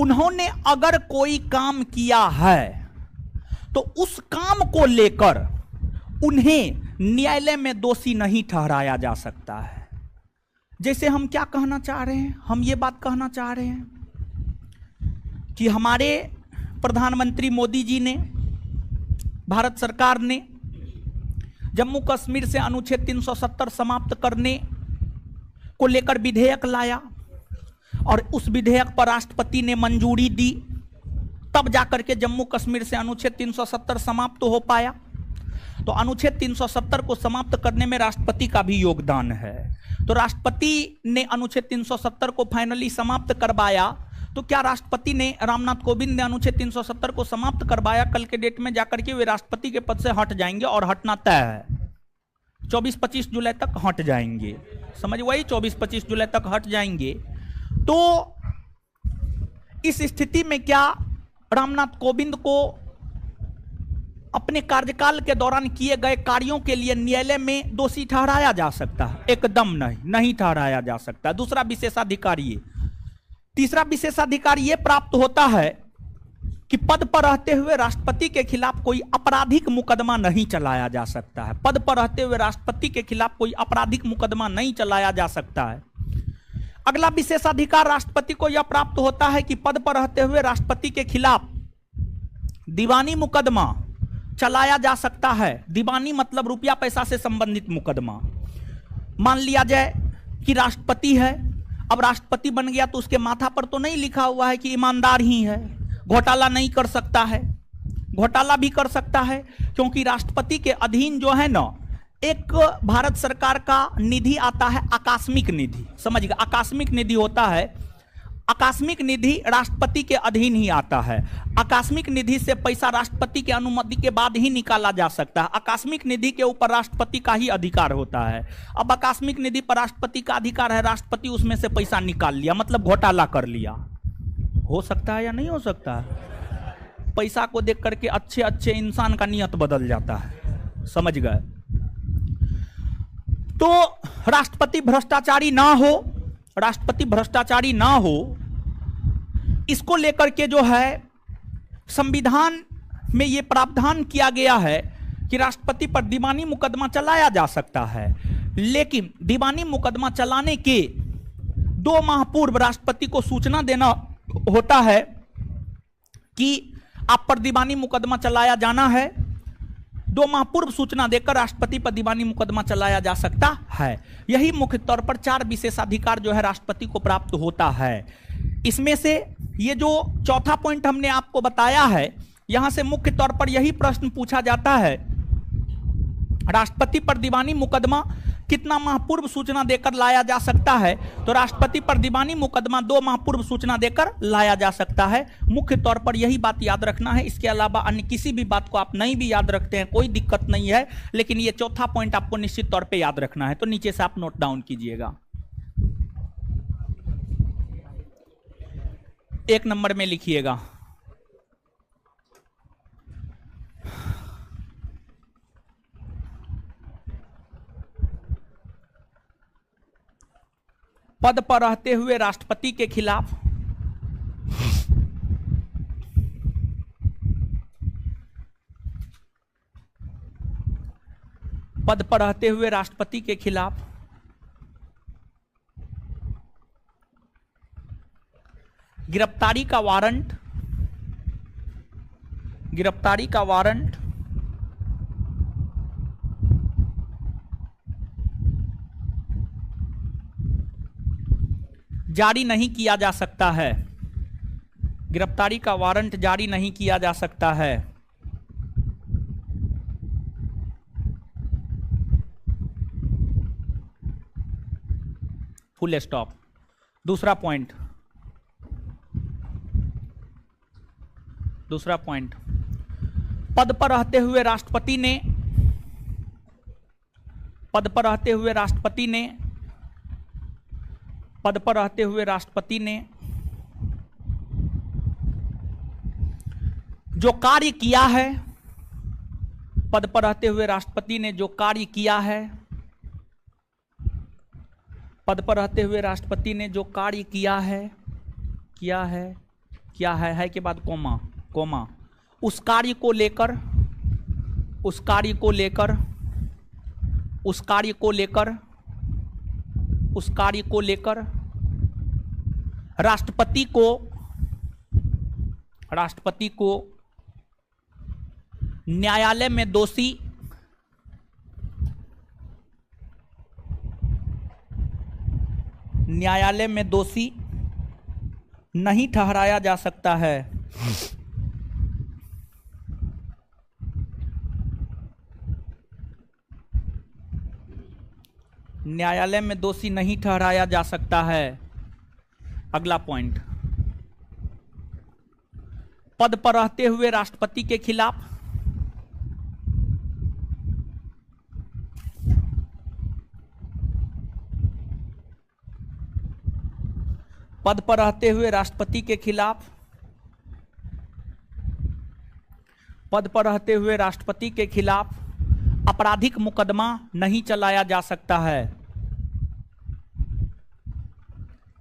उन्होंने अगर कोई काम किया है तो उस काम को लेकर उन्हें न्यायालय में दोषी नहीं ठहराया जा सकता है। जैसे हम क्या कहना चाह रहे हैं, हम ये बात कहना चाह रहे हैं कि हमारे प्रधानमंत्री मोदी जी ने, भारत सरकार ने जम्मू कश्मीर से अनुच्छेद 370 समाप्त करने को लेकर विधेयक लाया और उस विधेयक पर राष्ट्रपति ने मंजूरी दी, तब जाकर के जम्मू कश्मीर से अनुच्छेद 370 समाप्त हो पाया। तो अनुच्छेद 370 को समाप्त करने में राष्ट्रपति का भी योगदान है। तो राष्ट्रपति ने अनुच्छेद 370 को फाइनली समाप्त करवाया, तो क्या राष्ट्रपति ने, रामनाथ कोविंद ने अनुच्छेद 370 को समाप्त करवाया? कल के डेट में जाकर के वे राष्ट्रपति के पद से हट जाएंगे और हटना तय है। 24-25 जुलाई तक हट जाएंगे, समझ वही 24-25 जुलाई तक हट जाएंगे। तो इस स्थिति में क्या रामनाथ कोविंद को अपने कार्यकाल के दौरान किए गए कार्यों के लिए न्यायालय में दोषी ठहराया जा सकता है? एकदम नहीं, नहीं ठहराया जा सकता। दूसरा विशेषाधिकार ये, तीसरा विशेषाधिकार ये प्राप्त होता है कि पद पर रहते हुए राष्ट्रपति के खिलाफ कोई आपराधिक मुकदमा नहीं चलाया जा सकता है। पद पर रहते हुए राष्ट्रपति के खिलाफ कोई आपराधिक मुकदमा नहीं चलाया जा सकता है। अगला विशेषाधिकार राष्ट्रपति को यह प्राप्त होता है कि पद पर रहते हुए राष्ट्रपति के खिलाफ दीवानी मुकदमा चलाया जा सकता है। दीवानी मतलब रुपया पैसा से संबंधित मुकदमा। मान लिया जाए कि राष्ट्रपति है, अब राष्ट्रपति बन गया तो उसके माथा पर तो नहीं लिखा हुआ है कि ईमानदार ही है, घोटाला नहीं कर सकता है। घोटाला भी कर सकता है, क्योंकि राष्ट्रपति के अधीन जो है ना, एक भारत सरकार का निधि आता है, आकस्मिक निधि। समझिएगा, आकस्मिक निधि होता है। आकस्मिक निधि राष्ट्रपति के अधीन ही आता है। आकस्मिक निधि से पैसा राष्ट्रपति के अनुमति के बाद ही निकाला जा सकता है। आकस्मिक निधि के ऊपर राष्ट्रपति का ही अधिकार होता है। अब आकस्मिक निधि पर राष्ट्रपति का अधिकार है, राष्ट्रपति उसमें से पैसा निकाल लिया, मतलब घोटाला कर लिया। हो सकता है या नहीं हो सकता है? पैसा को देख करके अच्छे अच्छे इंसान का नियत बदल जाता है, समझ गए? तो राष्ट्रपति भ्रष्टाचारी ना हो, राष्ट्रपति भ्रष्टाचारी ना हो, इसको लेकर के जो है संविधान में यह प्रावधान किया गया है कि राष्ट्रपति पर दीवानी मुकदमा चलाया जा सकता है। लेकिन दीवानी मुकदमा चलाने के 2 माह पूर्व राष्ट्रपति को सूचना देना होता है कि आप पर दीवानी मुकदमा चलाया जाना है। 2 माह पूर्व सूचना देकर राष्ट्रपति पर दीवानी मुकदमा चलाया जा सकता है। यही मुख्य तौर पर 4 विशेषाधिकार जो है राष्ट्रपति को प्राप्त होता है। इसमें से ये जो चौथा पॉइंट हमने आपको बताया है, यहां से मुख्य तौर पर यही प्रश्न पूछा जाता है, राष्ट्रपति पर दीवानी मुकदमा कितना माह पूर्व सूचना देकर लाया जा सकता है? तो राष्ट्रपति पर दीवानी मुकदमा 2 माह पूर्व सूचना देकर लाया जा सकता है। मुख्य तौर पर यही बात याद रखना है। इसके अलावा अन्य किसी भी बात को आप नहीं भी याद रखते हैं, कोई दिक्कत नहीं है, लेकिन ये चौथा पॉइंट आपको निश्चित तौर पर याद रखना है। तो नीचे से आप नोट डाउन कीजिएगा। 1 नंबर में लिखिएगा, पद पर रहते हुए राष्ट्रपति के खिलाफ पद पर रहते हुए राष्ट्रपति के खिलाफ गिरफ्तारी का वारंट जारी नहीं किया जा सकता है। गिरफ्तारी का वारंट जारी नहीं किया जा सकता है। Full stop. दूसरा पॉइंट पद पर रहते हुए राष्ट्रपति ने जो कार्य किया है, पद पर रहते हुए राष्ट्रपति ने जो कार्य किया है, पद पर रहते हुए राष्ट्रपति ने जो कार्य किया है के बाद कोमा, उस कार्य को लेकर राष्ट्रपति को न्यायालय में दोषी नहीं ठहराया जा सकता है। न्यायालय में दोषी नहीं ठहराया जा सकता है। अगला पॉइंट, पद पर रहते हुए राष्ट्रपति के खिलाफ, पद पर रहते हुए राष्ट्रपति के खिलाफ, पद पर रहते हुए राष्ट्रपति के खिलाफ आपराधिक मुकदमा नहीं चलाया जा सकता है।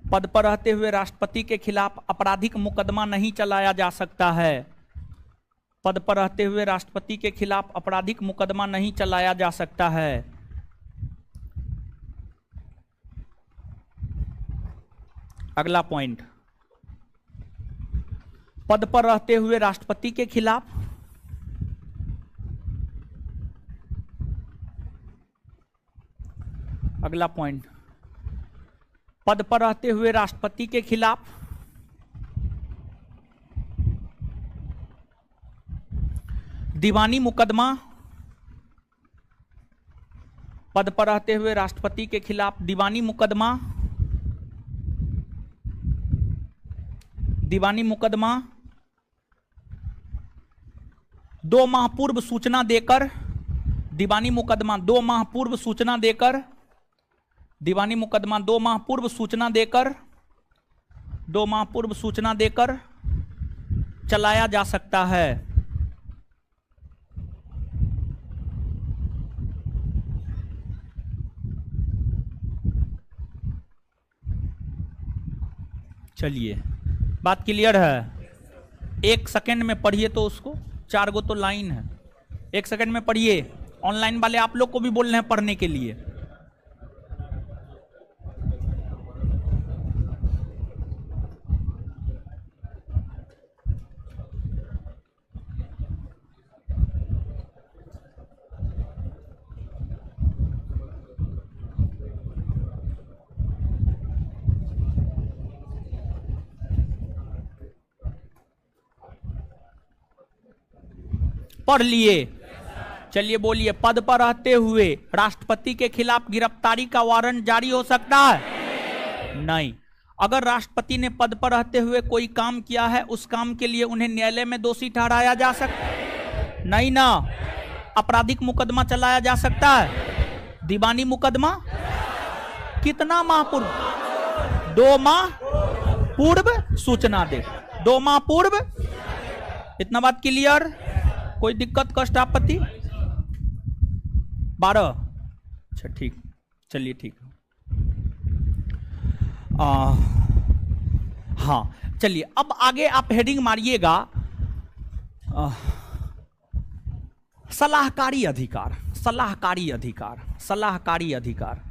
पद पर रहते हुए राष्ट्रपति के खिलाफ आपराधिक मुकदमा नहीं चलाया जा सकता है। पद पर रहते हुए राष्ट्रपति के खिलाफ आपराधिक मुकदमा नहीं चलाया जा सकता है। अगला पॉइंट, पद पर रहते हुए राष्ट्रपति के खिलाफ अगला पॉइंट, पद पर रहते हुए राष्ट्रपति के खिलाफ दीवानी मुकदमा, पद पर रहते हुए राष्ट्रपति के खिलाफ दीवानी मुकदमा, दीवानी मुकदमा 2 माह पूर्व सूचना देकर, दीवानी मुकदमा 2 माह पूर्व सूचना देकर, दीवानी मुकदमा 2 माह पूर्व सूचना देकर, 2 माह पूर्व सूचना देकर चलाया जा सकता है। चलिए, बात क्लियर है? 1 सेकंड में पढ़िए तो उसको, 4 गो तो लाइन है, 1 सेकंड में पढ़िए। ऑनलाइन वाले आप लोग को भी बोल रहे हैं पढ़ने के लिए। पढ़ लिए? चलिए बोलिए, पद पर रहते हुए राष्ट्रपति के खिलाफ गिरफ्तारी का वारंट जारी हो सकता है? नहीं। अगर राष्ट्रपति ने पद पर रहते हुए कोई काम किया है, उस काम के लिए उन्हें न्यायालय में दोषी ठहराया जा सकता है? नहीं ना। आपराधिक मुकदमा चलाया जा सकता है? दीवानी मुकदमा कितना माह पूर्व? 2 माह पूर्व सूचना दे, 2 माह पूर्व। इतना बात क्लियर? कोई दिक्कत, कष्ट, आपत्ति? 12? अच्छा ठीक, चलिए ठीक। हाँ चलिए, अब आगे आप हेडिंग मारिएगा सलाहकारी अधिकार, सलाहकारी अधिकार, सलाहकारी अधिकार।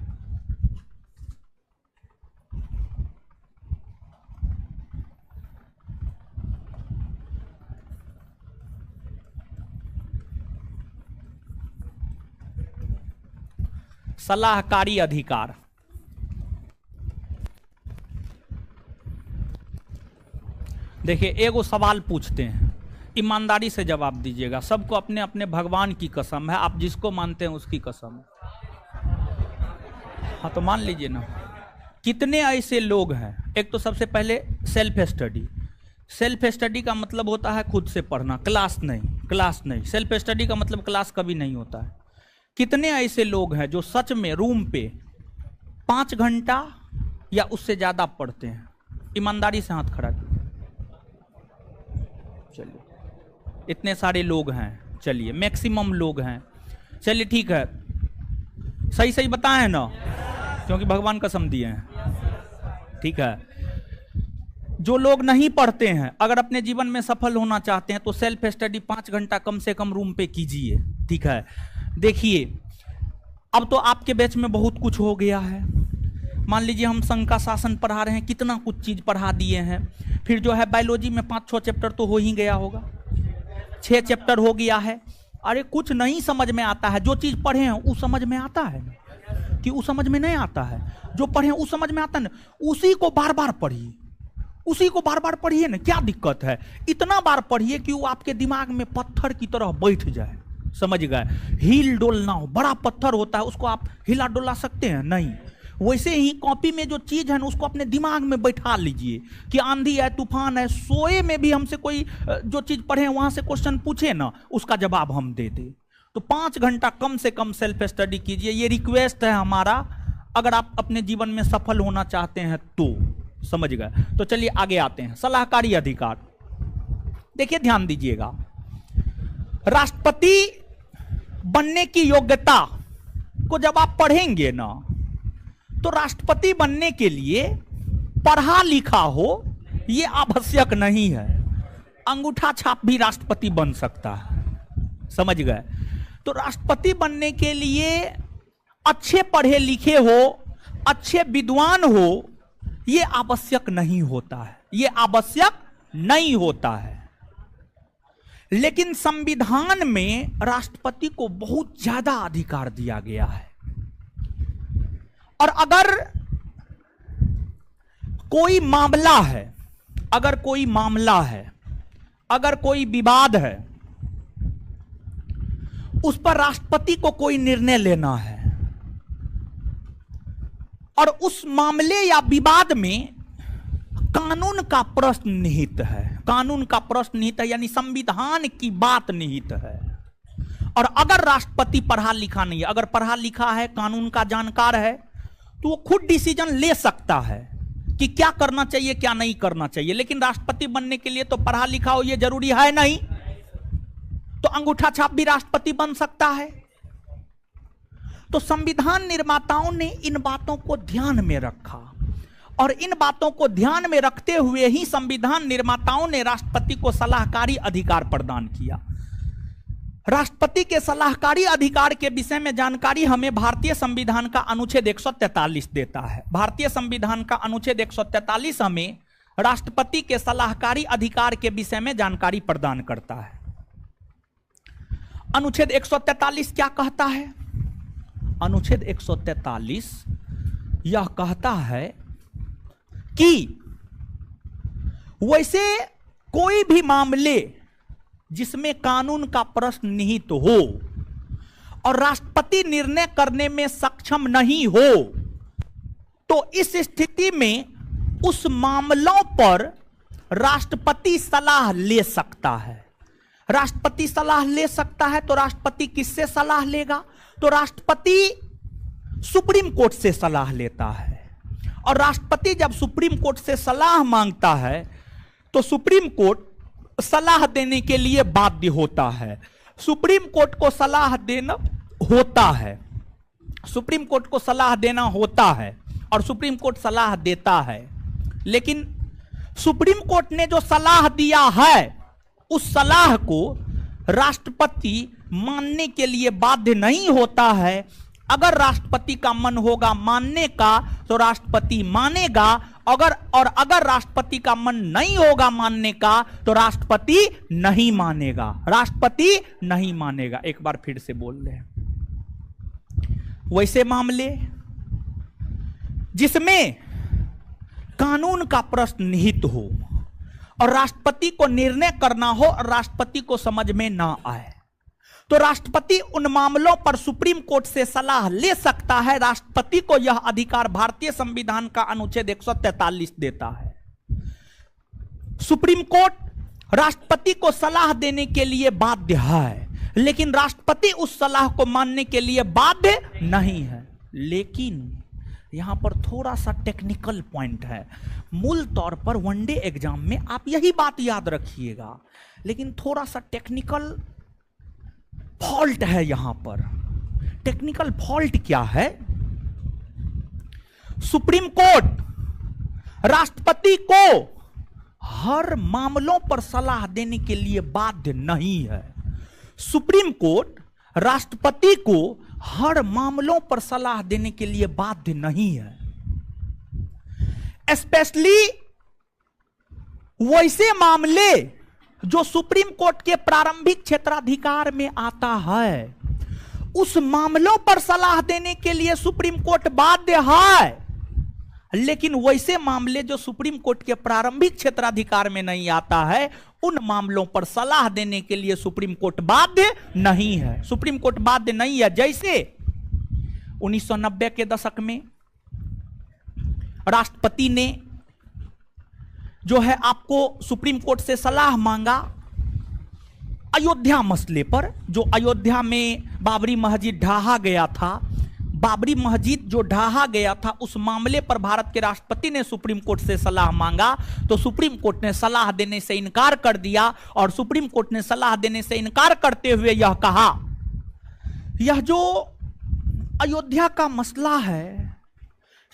सलाहकारी अधिकार। देखिए, एगो सवाल पूछते हैं, ईमानदारी से जवाब दीजिएगा। सबको अपने अपने भगवान की कसम है, आप जिसको मानते हैं उसकी कसम है। हाँ तो मान लीजिए ना, कितने ऐसे लोग हैं? एक तो सबसे पहले सेल्फ स्टडी। सेल्फ स्टडी का मतलब होता है खुद से पढ़ना, क्लास नहीं, क्लास नहीं। सेल्फ स्टडी का मतलब क्लास कभी नहीं होता है। कितने ऐसे लोग हैं जो सच में रूम पे 5 घंटा या उससे ज्यादा पढ़ते हैं? ईमानदारी से हाथ खड़ा कीजिए। चलिए, इतने सारे लोग हैं, चलिए मैक्सिमम लोग हैं। चलिए ठीक है, सही सही बताएं ना, क्योंकि भगवान कसम दिए हैं। ठीक है, जो लोग नहीं पढ़ते हैं, अगर अपने जीवन में सफल होना चाहते हैं तो सेल्फ स्टडी 5 घंटा कम से कम रूम पे कीजिए। ठीक है, देखिए अब तो आपके बैच में बहुत कुछ हो गया है। मान लीजिए हम संघ का शासन पढ़ा रहे हैं, कितना कुछ चीज पढ़ा दिए हैं। फिर जो है बायोलॉजी में 5-6 चैप्टर तो हो ही गया होगा, 6 चैप्टर हो गया है। अरे कुछ नहीं समझ में आता है, जो चीज पढ़े हैं वो समझ में आता है कि वो समझ में नहीं आता है? जो पढ़े वो समझ में आता है ना, उसी को बार बार पढ़िए, उसी को बार बार पढ़िए ना। क्या दिक्कत है? इतना बार पढ़िए कि वो आपके दिमाग में पत्थर की तरह बैठ जाए। समझ गए? हिल डोल ना हो, बड़ा पत्थर होता है उसको आप हिला डोला सकते हैं? नहीं। वैसे ही कॉपी में जो चीज है ना उसको अपने दिमाग में बैठा लीजिए कि आंधी है, तूफान है, सोए में भी हमसे कोई जो चीज पढ़े वहां से क्वेश्चन पूछे ना, उसका जवाब हम दे दे। तो 5 घंटा कम से कम सेल्फ स्टडी कीजिए, ये रिक्वेस्ट है हमारा, अगर आप अपने जीवन में सफल होना चाहते हैं तो। समझ गए? तो चलिए आगे आते हैं। सलाहकारी अधिकार, देखिए ध्यान दीजिएगा, राष्ट्रपति बनने की योग्यता को जब आप पढ़ेंगे ना, तो राष्ट्रपति बनने के लिए पढ़ा लिखा हो ये आवश्यक नहीं है, अंगूठा छाप भी राष्ट्रपति बन सकता है। समझ गए? तो राष्ट्रपति बनने के लिए अच्छे पढ़े लिखे हो, अच्छे विद्वान हो, ये आवश्यक नहीं होता है, ये आवश्यक नहीं होता है। लेकिन संविधान में राष्ट्रपति को बहुत ज्यादा अधिकार दिया गया है, और अगर कोई मामला है, अगर कोई मामला है, अगर कोई विवाद है, उस पर राष्ट्रपति को कोई निर्णय लेना है, और उस मामले या विवाद में कानून का प्रश्न निहित है, कानून का प्रश्न निहित है, यानी संविधान की बात निहित है। और अगर राष्ट्रपति पढ़ा लिखा नहीं है, अगर पढ़ा लिखा है, कानून का जानकार है, तो वो खुद डिसीजन ले सकता है कि क्या करना चाहिए क्या नहीं करना चाहिए। लेकिन राष्ट्रपति बनने के लिए तो पढ़ा लिखा हो ये जरूरी है नहीं, तो अंगूठा छाप भी राष्ट्रपति बन सकता है। तो संविधान निर्माताओं ने इन बातों को ध्यान में रखा, और इन बातों को ध्यान में रखते हुए ही संविधान निर्माताओं ने राष्ट्रपति को सलाहकारी अधिकार प्रदान किया। राष्ट्रपति के सलाहकारी अधिकार के विषय में जानकारी हमें भारतीय संविधान का अनुच्छेद 143 देता है। भारतीय संविधान का अनुच्छेद 143 हमें राष्ट्रपति के सलाहकारी अधिकार के विषय में जानकारी प्रदान करता है। अनुच्छेद 143 क्या कहता है? अनुच्छेद 143 यह कहता है कि वैसे कोई भी मामले जिसमें कानून का प्रश्न निहित हो और राष्ट्रपति निर्णय करने में सक्षम नहीं हो, तो इस स्थिति में उस मामलों पर राष्ट्रपति सलाह ले सकता है। राष्ट्रपति सलाह ले सकता है, तो राष्ट्रपति किससे सलाह लेगा? तो राष्ट्रपति सुप्रीम कोर्ट से सलाह लेता है, और राष्ट्रपति जब सुप्रीम कोर्ट से सलाह मांगता है तो सुप्रीम कोर्ट सलाह देने के लिए बाध्य होता है। सुप्रीम कोर्ट को सलाह देना होता है, सुप्रीम कोर्ट को सलाह देना होता है, और सुप्रीम कोर्ट सलाह देता है। लेकिन सुप्रीम कोर्ट ने जो सलाह दिया है उस सलाह को राष्ट्रपति मानने के लिए बाध्य नहीं होता है। अगर राष्ट्रपति का मन होगा मानने का तो राष्ट्रपति मानेगा, अगर राष्ट्रपति का मन नहीं होगा मानने का तो राष्ट्रपति नहीं मानेगा, राष्ट्रपति नहीं मानेगा। एक बार फिर से बोल रहे हैं, वैसे मामले जिसमें कानून का प्रश्न निहित हो और राष्ट्रपति को निर्णय करना हो और राष्ट्रपति को समझ में ना आए, तो राष्ट्रपति उन मामलों पर सुप्रीम कोर्ट से सलाह ले सकता है। राष्ट्रपति को यह अधिकार भारतीय संविधान का अनुच्छेद 143 देता है। सुप्रीम कोर्ट राष्ट्रपति को सलाह देने के लिए बाध्य है, लेकिन राष्ट्रपति उस सलाह को मानने के लिए बाध्य नहीं है। लेकिन यहां पर थोड़ा सा टेक्निकल पॉइंट है। मूल तौर पर वनडे एग्जाम में आप यही बात याद रखिएगा, लेकिन थोड़ा सा टेक्निकल फॉल्ट है यहां पर। टेक्निकल फॉल्ट क्या है? सुप्रीम कोर्ट राष्ट्रपति को हर मामलों पर सलाह देने के लिए बाध्य नहीं है। सुप्रीम कोर्ट राष्ट्रपति को हर मामलों पर सलाह देने के लिए बाध्य नहीं है। स्पेशली वैसे मामले जो सुप्रीम कोर्ट के प्रारंभिक क्षेत्राधिकार में आता है, उस मामलों पर सलाह देने के लिए सुप्रीम कोर्ट बाध्य है। लेकिन वैसे मामले जो सुप्रीम कोर्ट के प्रारंभिक क्षेत्राधिकार में नहीं आता है, उन मामलों पर सलाह देने के लिए सुप्रीम कोर्ट बाध्य नहीं है। सुप्रीम कोर्ट बाध्य नहीं है। जैसे 1990 के दशक में राष्ट्रपति ने जो है आपको सुप्रीम कोर्ट से सलाह मांगा अयोध्या मसले पर, जो अयोध्या में बाबरी मस्जिद ढहा गया था, बाबरी मस्जिद जो ढहा गया था उस मामले पर भारत के राष्ट्रपति ने सुप्रीम कोर्ट से सलाह मांगा, तो सुप्रीम कोर्ट ने सलाह देने से इनकार कर दिया। और सुप्रीम कोर्ट ने सलाह देने से इनकार करते हुए यह कहा, यह जो अयोध्या का मसला है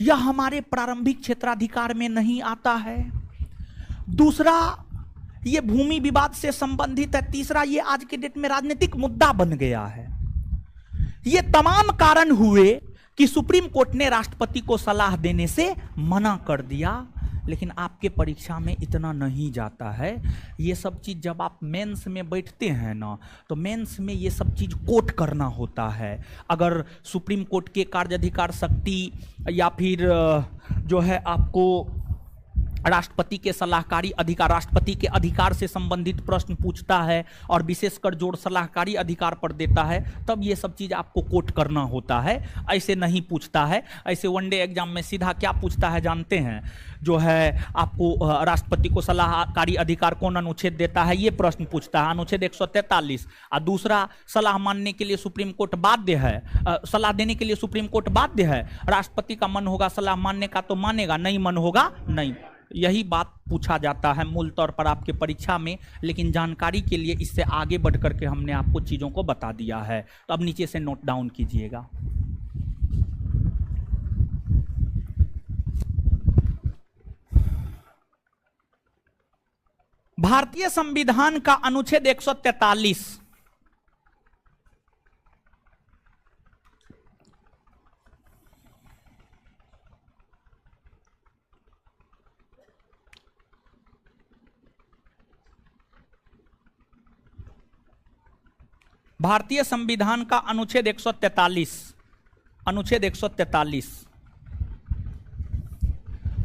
यह हमारे प्रारंभिक क्षेत्राधिकार में नहीं आता है। दूसरा, यह भूमि विवाद से संबंधित है। तीसरा, यह आज के डेट में राजनीतिक मुद्दा बन गया है। ये तमाम कारण हुए कि सुप्रीम कोर्ट ने राष्ट्रपति को सलाह देने से मना कर दिया। लेकिन आपके परीक्षा में इतना नहीं जाता है। ये सब चीज़ जब आप मेंस में बैठते हैं ना, तो मेंस में ये सब चीज़ कोट करना होता है। अगर सुप्रीम कोर्ट के कार्याधिकार शक्ति या फिर जो है आपको राष्ट्रपति के सलाहकारी अधिकार, राष्ट्रपति के अधिकार से संबंधित प्रश्न पूछता है और विशेषकर जोर सलाहकारी अधिकार पर देता है, तब ये सब चीज़ आपको कोट करना होता है। ऐसे नहीं पूछता है। ऐसे वनडे एग्जाम में सीधा क्या पूछता है जानते हैं? जो है आपको राष्ट्रपति को सलाहकारी अधिकार कौन अनुच्छेद देता है, ये प्रश्न पूछता है, अनुच्छेद 143। और दूसरा, सलाह मानने के लिए सुप्रीम कोर्ट बाध्य है, सलाह देने के लिए सुप्रीम कोर्ट बाध्य है। राष्ट्रपति का मन होगा सलाह मानने का तो मानेगा, नहीं मन होगा नहीं। यही बात पूछा जाता है मूल तौर पर आपके परीक्षा में। लेकिन जानकारी के लिए इससे आगे बढ़ करके हमने आपको चीज़ों को बता दिया है, तो अब नीचे से नोट डाउन कीजिएगा। भारतीय संविधान का अनुच्छेद 143 भारतीय संविधान का अनुच्छेद 143, अनुच्छेद 143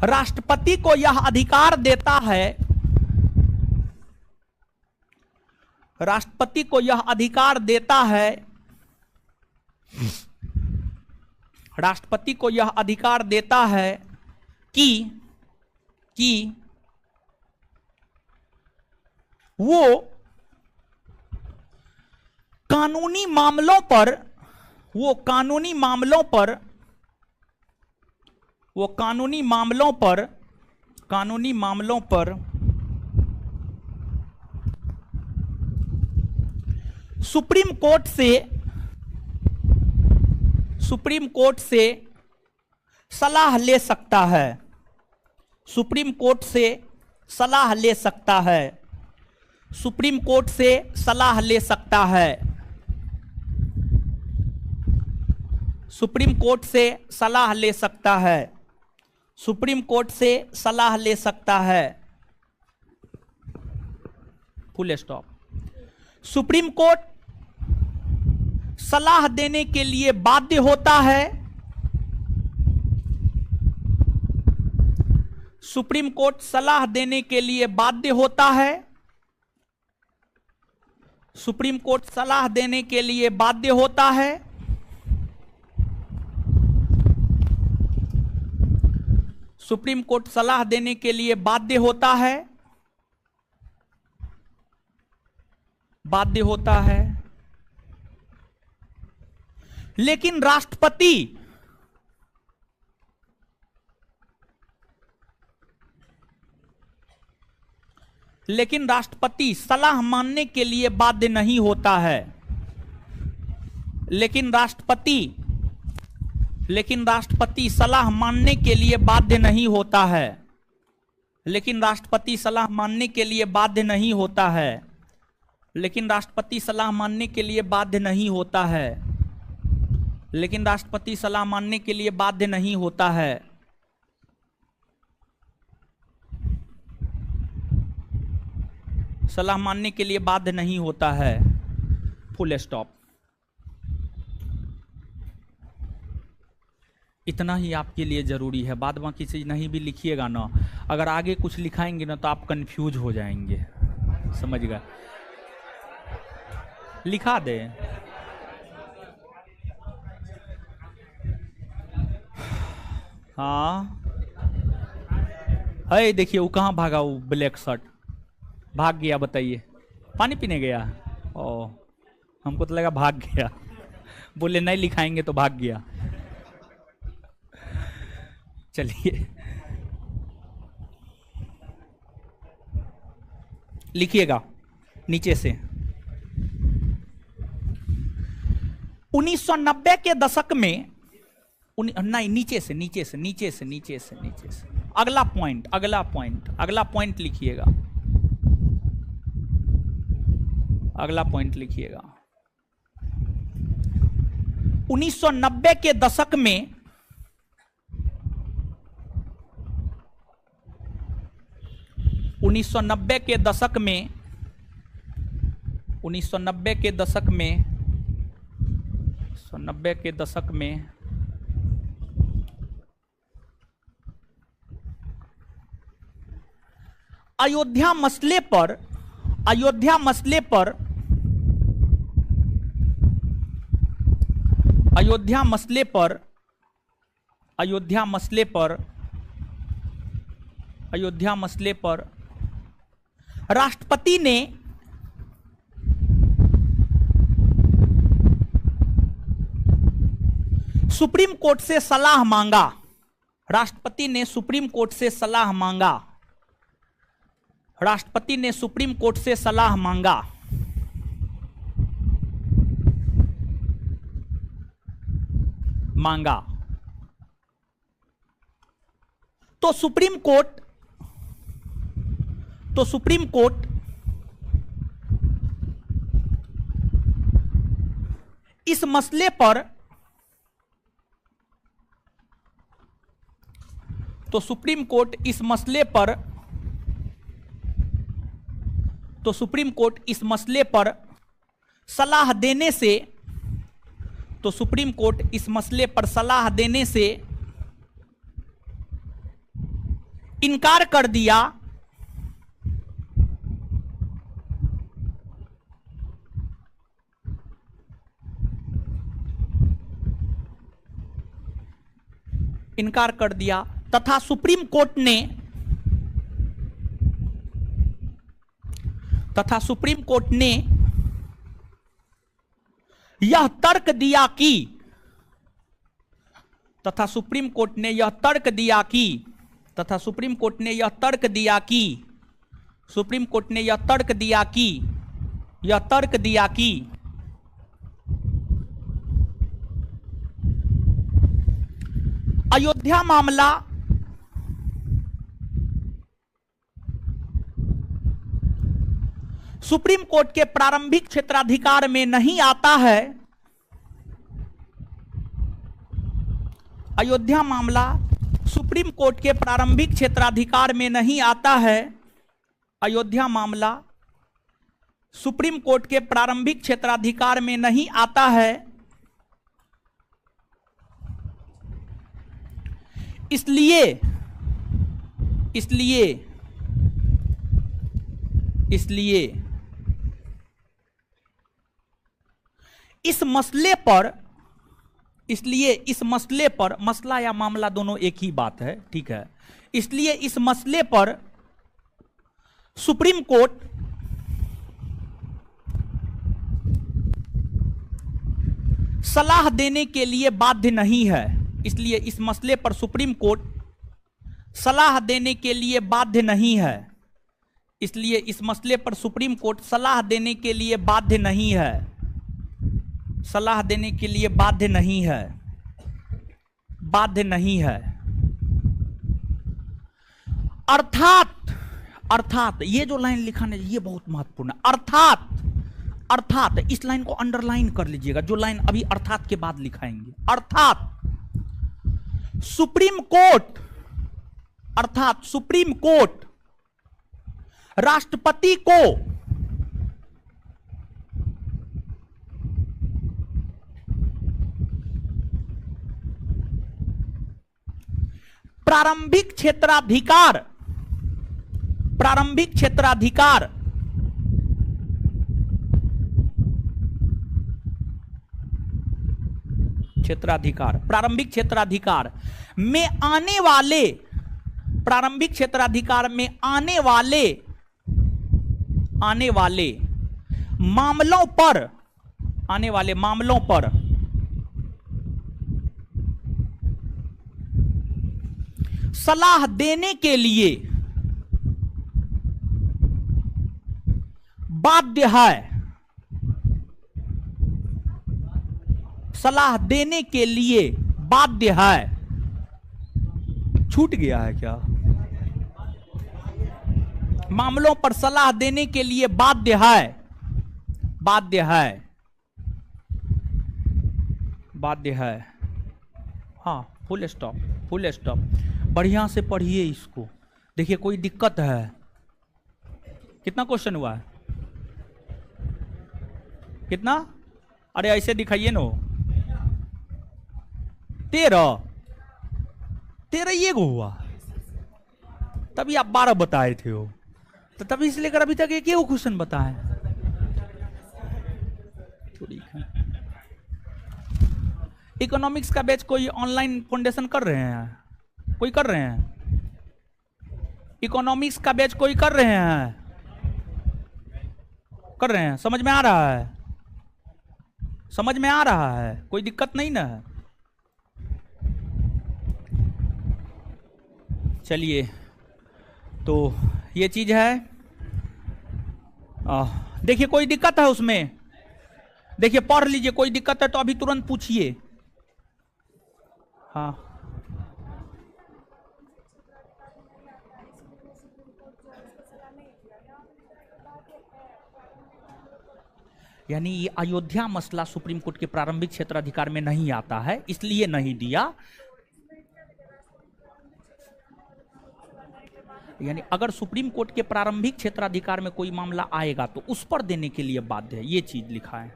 राष्ट्रपति को यह अधिकार देता है, राष्ट्रपति को यह अधिकार देता है, राष्ट्रपति को यह अधिकार देता है कि वो कानूनी मामलों पर, वो कानूनी मामलों पर, वो कानूनी मामलों पर, कानूनी मामलों पर सुप्रीम कोर्ट से, सुप्रीम कोर्ट से सलाह ले सकता है, सुप्रीम कोर्ट से सलाह ले सकता है, सुप्रीम कोर्ट से सलाह ले सकता है, सुप्रीम कोर्ट से सलाह ले सकता है, सुप्रीम कोर्ट से सलाह ले सकता है, फुल स्टॉप। सुप्रीम कोर्ट सलाह देने के लिए बाध्य होता है, सुप्रीम कोर्ट सलाह देने के लिए बाध्य होता है, सुप्रीम कोर्ट सलाह देने के लिए बाध्य होता है, सुप्रीम कोर्ट सलाह देने के लिए बाध्य होता है, बाध्य होता है। लेकिन राष्ट्रपति सलाह मानने के लिए बाध्य नहीं होता है। लेकिन राष्ट्रपति सलाह मानने के लिए बाध्य नहीं होता है। लेकिन राष्ट्रपति सलाह मानने के लिए बाध्य नहीं होता है। लेकिन राष्ट्रपति सलाह मानने के लिए बाध्य नहीं होता है। लेकिन राष्ट्रपति सलाह मानने के लिए बाध्य नहीं होता है। सलाह मानने के लिए बाध्य नहीं होता है, फुल स्टॉप। इतना ही आपके लिए जरूरी है, बाद बाकी चीज नहीं भी लिखिएगा ना, अगर आगे कुछ लिखाएंगे ना तो आप कंफ्यूज हो जाएंगे, समझ गए? लिखा दे। हाँ है देखिए वो कहाँ भागा, वो ब्लैक शर्ट भाग गया, बताइए पानी पीने गया। ओ हमको तो लगा भाग गया, बोले नहीं लिखाएंगे तो भाग गया। चलिए लिखिएगा नीचे से। 1990 के दशक में नहीं, नीचे से नीचे से नीचे से नीचे से नीचे से अगला पॉइंट, अगला पॉइंट, अगला पॉइंट लिखिएगा, अगला पॉइंट लिखिएगा। 1990 के दशक में 1990 के दशक में 1990 के दशक में 1990 के दशक में अयोध्या मसले पर अयोध्या मसले पर अयोध्या मसले पर अयोध्या मसले पर अयोध्या मसले पर राष्ट्रपति ने सुप्रीम कोर्ट से सलाह मांगा। राष्ट्रपति ने सुप्रीम कोर्ट से सलाह मांगा। राष्ट्रपति ने सुप्रीम कोर्ट से सलाह मांगा। मांगा तो सुप्रीम कोर्ट इस मसले पर सुप्रीम कोर्ट इस मसले पर सलाह देने से सुप्रीम कोर्ट इस मसले पर सलाह देने से इनकार कर दिया। इनकार कर दिया तथा सुप्रीम कोर्ट ने यह तर्क दिया कि सुप्रीम कोर्ट ने यह तर्क दिया कि अयोध्या मामला सुप्रीम कोर्ट के प्रारंभिक क्षेत्राधिकार में नहीं आता है। अयोध्या मामला सुप्रीम कोर्ट के प्रारंभिक क्षेत्राधिकार में नहीं आता है। अयोध्या मामला सुप्रीम कोर्ट के प्रारंभिक क्षेत्राधिकार में नहीं आता है। इसलिए इस मसले पर मसला या मामला दोनों एक ही बात है, ठीक है। इसलिए इस मसले पर सुप्रीम कोर्ट सलाह देने के लिए बाध्य नहीं है। इसलिए इस मसले पर सुप्रीम कोर्ट सलाह देने के लिए बाध्य नहीं है। इसलिए इस मसले पर सुप्रीम कोर्ट सलाह देने के लिए बाध्य नहीं है। सलाह देने के लिए बाध्य नहीं है। बाध्य नहीं है। अर्थात ये जो लाइन लिखा है ये बहुत महत्वपूर्ण है। अर्थात इस लाइन को अंडरलाइन कर लीजिएगा, जो लाइन अभी अर्थात के बाद लिखाएंगे। अर्थात सुप्रीम कोर्ट राष्ट्रपति को प्रारंभिक क्षेत्राधिकार प्रारंभिक क्षेत्राधिकार में आने वाले प्रारंभिक क्षेत्राधिकार में आने वाले मामलों पर सलाह देने के लिए बाध्य है, सलाह देने के लिए बाध्य है। छूट गया है क्या? मामलों पर सलाह देने के लिए बाध्य है, बाध्य है, बाध्य है। हाँ, फुल स्टॉप, फुल स्टॉप। बढ़िया से पढ़िए इसको। देखिए कोई दिक्कत है? कितना क्वेश्चन हुआ है? कितना? अरे ऐसे दिखाइए ना। 13 ये गो हुआ, तभी आप 12 बताए थे हो, तो तभी से लेकर अभी तक एक ही क्वेश्चन बताए। इकोनॉमिक्स का बैच कोई ऑनलाइन फाउंडेशन कर रहे हैं? कोई कर रहे हैं? इकोनॉमिक्स का बैच कोई कर रहे हैं? कर रहे हैं? समझ में आ रहा है? समझ में आ रहा है? कोई दिक्कत नहीं ना है? चलिए, तो ये चीज है। देखिए कोई दिक्कत है उसमें? देखिए पढ़ लीजिए, कोई दिक्कत है तो अभी तुरंत पूछिए। हाँ, यानी ये अयोध्या मसला सुप्रीम कोर्ट के प्रारंभिक क्षेत्राधिकार में नहीं आता है, इसलिए नहीं दिया। यानी अगर सुप्रीम कोर्ट के प्रारंभिक क्षेत्राधिकार में कोई मामला आएगा तो उस पर देने के लिए बाध्य है, ये चीज लिखा है।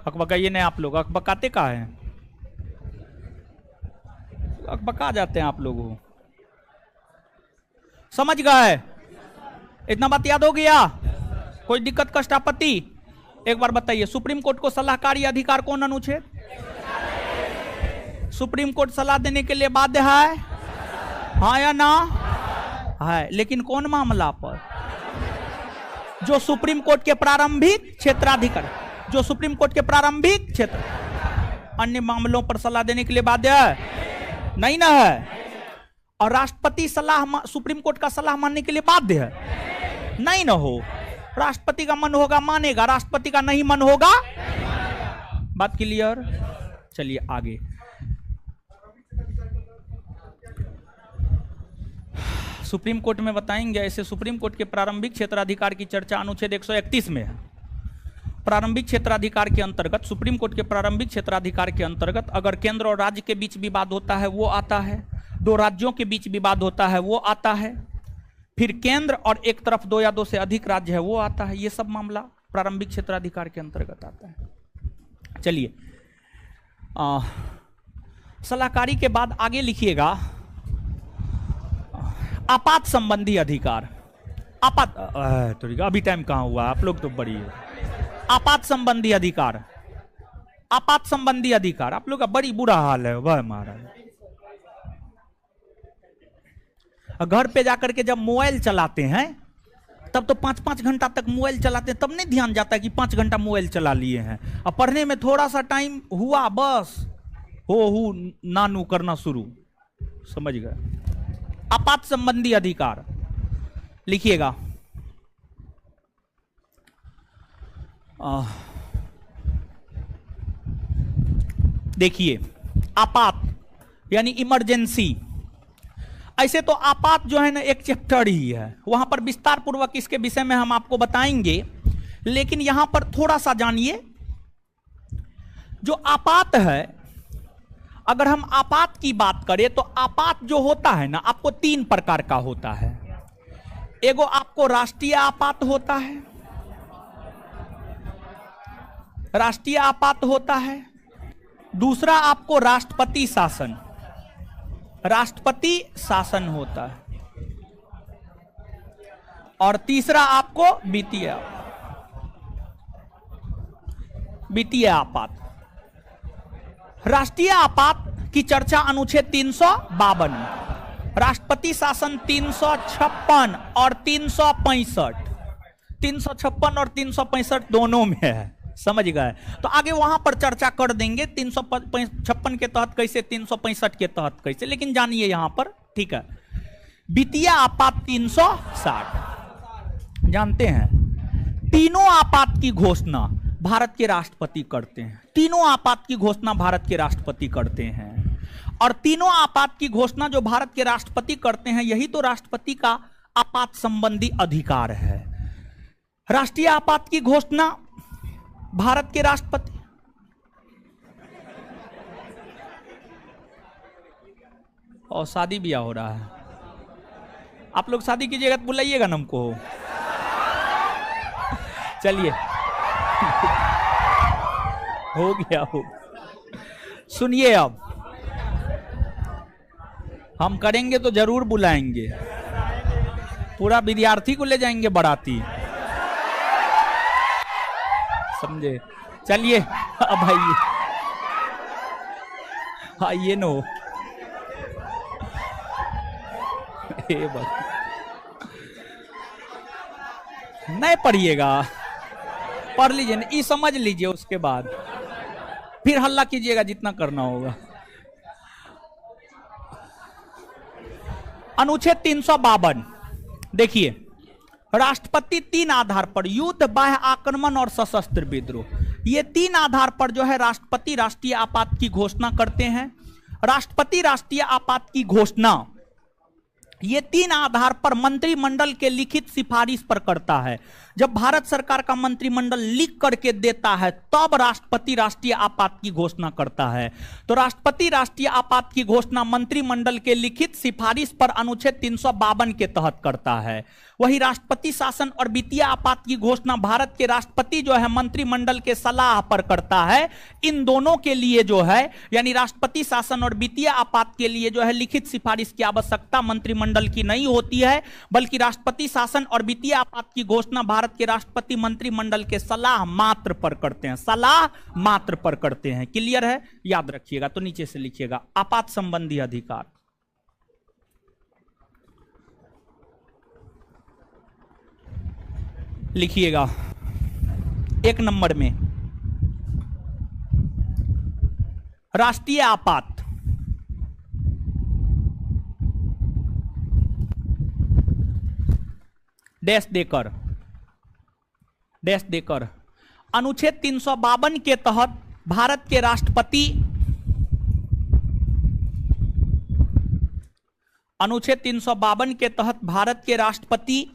अकबकाइए नहीं आप लोग, अकबकाते का है? अकबका जाते हैं आप लोग। समझ गए? इतना बात याद हो गया? कोई दिक्कत, कष्ट, आपत्ति? एक बार बताइए, सुप्रीम कोर्ट को सलाहकारी अधिकार कौन अनुच्छेद? सुप्रीम कोर्ट सलाह देने के लिए बाध्य है, हाँ या ना? है, लेकिन कौन मामला पर? जो सुप्रीम कोर्ट के प्रारंभिक क्षेत्राधिकार, जो सुप्रीम कोर्ट के प्रारंभिक क्षेत्र, अन्य मामलों पर सलाह देने के लिए बाध्य है नहीं ना है? और राष्ट्रपति सलाह, सुप्रीम कोर्ट का सलाह मानने के लिए बाध्य है नहीं ना हो? राष्ट्रपति का मन होगा मानेगा, राष्ट्रपति का नहीं मन होगा। बात क्लियर? चलिए आगे। सुप्रीम कोर्ट में बताएंगे ऐसे। सुप्रीम कोर्ट के प्रारंभिक क्षेत्राधिकार की चर्चा अनुच्छेद 131 में है। प्रारंभिक क्षेत्राधिकार के अंतर्गत, सुप्रीम कोर्ट के प्रारंभिक क्षेत्राधिकार के अंतर्गत अगर केंद्र और राज्य के बीच विवाद होता है वो आता है, दो राज्यों के बीच विवाद होता है वो आता है, फिर केंद्र और एक तरफ दो या दो से अधिक राज्य है वो आता है। ये सब मामला प्रारंभिक क्षेत्राधिकार के अंतर्गत आता है। चलिए, सलाहकारी के बाद आगे लिखिएगा आपात संबंधी अधिकार। आपात, तो अभी टाइम कहाँ हुआ? आप लोग तो बड़ी है। आपात संबंधी अधिकार, आपात संबंधी अधिकार, आप लोग का बड़ी बुरा हाल है वह महाराज। घर पे जाकर के जब मोबाइल चलाते हैं तब तो 5-5 घंटा तक मोबाइल चलाते हैं, तब नहीं ध्यान जाता है कि 5 घंटा मोबाइल चला लिए हैं। अब पढ़ने में थोड़ा सा टाइम हुआ बस हो नानू करना शुरू। समझ गए? आपात संबंधी अधिकार लिखिएगा। देखिए, आपात यानी इमरजेंसी। ऐसे तो आपात जो है ना एक चैप्टर ही है, वहां पर विस्तार पूर्वक इसके विषय में हम आपको बताएंगे, लेकिन यहां पर थोड़ा सा जानिए। जो आपात है, अगर हम आपात की बात करें तो आपात जो होता है ना आपको 3 प्रकार का होता है। एगो आपको राष्ट्रीय आपात होता है, राष्ट्रीय आपात होता है। दूसरा आपको राष्ट्रपति शासन, राष्ट्रपति शासन होता है। और तीसरा आपको वित्तीय, वित्तीय आपात। राष्ट्रीय आपात की चर्चा अनुच्छेद 352, राष्ट्रपति शासन 356 और 365, 356 और 365 दोनों में है, समझ गए। तो आगे वहां पर चर्चा कर देंगे 356 के तहत कैसे, 365 के तहत कैसे, लेकिन जानिए यहां पर, ठीक है। वित्तीय आपात 360 जानते हैं, तीनों आपात की घोषणा भारत के राष्ट्रपति करते हैं, तीनों आपात की घोषणा भारत के राष्ट्रपति करते हैं, और तीनों आपात की घोषणा जो भारत के राष्ट्रपति करते हैं, यही तो राष्ट्रपति का आपात संबंधी अधिकार है। राष्ट्रीय आपात की घोषणा भारत के राष्ट्रपति, और शादी ब्याह हो रहा है, आप लोग शादी कीजिएगा तो बुलाइएगा ना हमको। चलिए हो गया, हो। सुनिए, अब हम करेंगे तो जरूर बुलाएंगे, पूरा विद्यार्थी को ले जाएंगे बाराती, समझे। चलिए अब आइए, आइए नो, नहीं पढ़िएगा, पढ़ लीजिए, ये समझ लीजिए, उसके बाद फिर हल्ला कीजिएगा जितना करना होगा। अनुच्छेद 352 देखिए, राष्ट्रपति 3 आधार पर, युद्ध, बाह्य आक्रमण और सशस्त्र विद्रोह, ये 3 आधार पर जो है राष्ट्रपति राष्ट्रीय आपात की घोषणा करते हैं। राष्ट्रपति राष्ट्रीय आपात की घोषणा ये 3 आधार पर मंत्रिमंडल के लिखित सिफारिश पर करता है। जब भारत सरकार का मंत्रिमंडल लिख करके देता है तब राष्ट्रपति राष्ट्रीय आपात की घोषणा करता है। तो राष्ट्रपति राष्ट्रीय आपात की घोषणा मंत्रिमंडल के लिखित सिफारिश पर अनुच्छेद 352 के तहत करता है। वही राष्ट्रपति शासन और वित्तीय आपात की घोषणा भारत के राष्ट्रपति जो है मंत्रिमंडल के सलाह पर करता है। इन दोनों के लिए जो है, यानी राष्ट्रपति शासन और वित्तीय आपात के लिए जो है लिखित सिफारिश की आवश्यकता मंत्रिमंडल की नहीं होती है, बल्कि राष्ट्रपति शासन और वित्तीय आपात की घोषणा भारत के राष्ट्रपति मंत्रिमंडल के सलाह मात्र पर करते हैं, सलाह मात्र पर करते हैं। क्लियर है, याद रखिएगा। तो नीचे से लिखिएगा, आपात संबंधी अधिकार। लिखिएगा 1 नंबर में राष्ट्रीय आपात, डैश देकर अनुच्छेद 352 के तहत भारत के राष्ट्रपति, अनुच्छेद 352 के तहत भारत के राष्ट्रपति,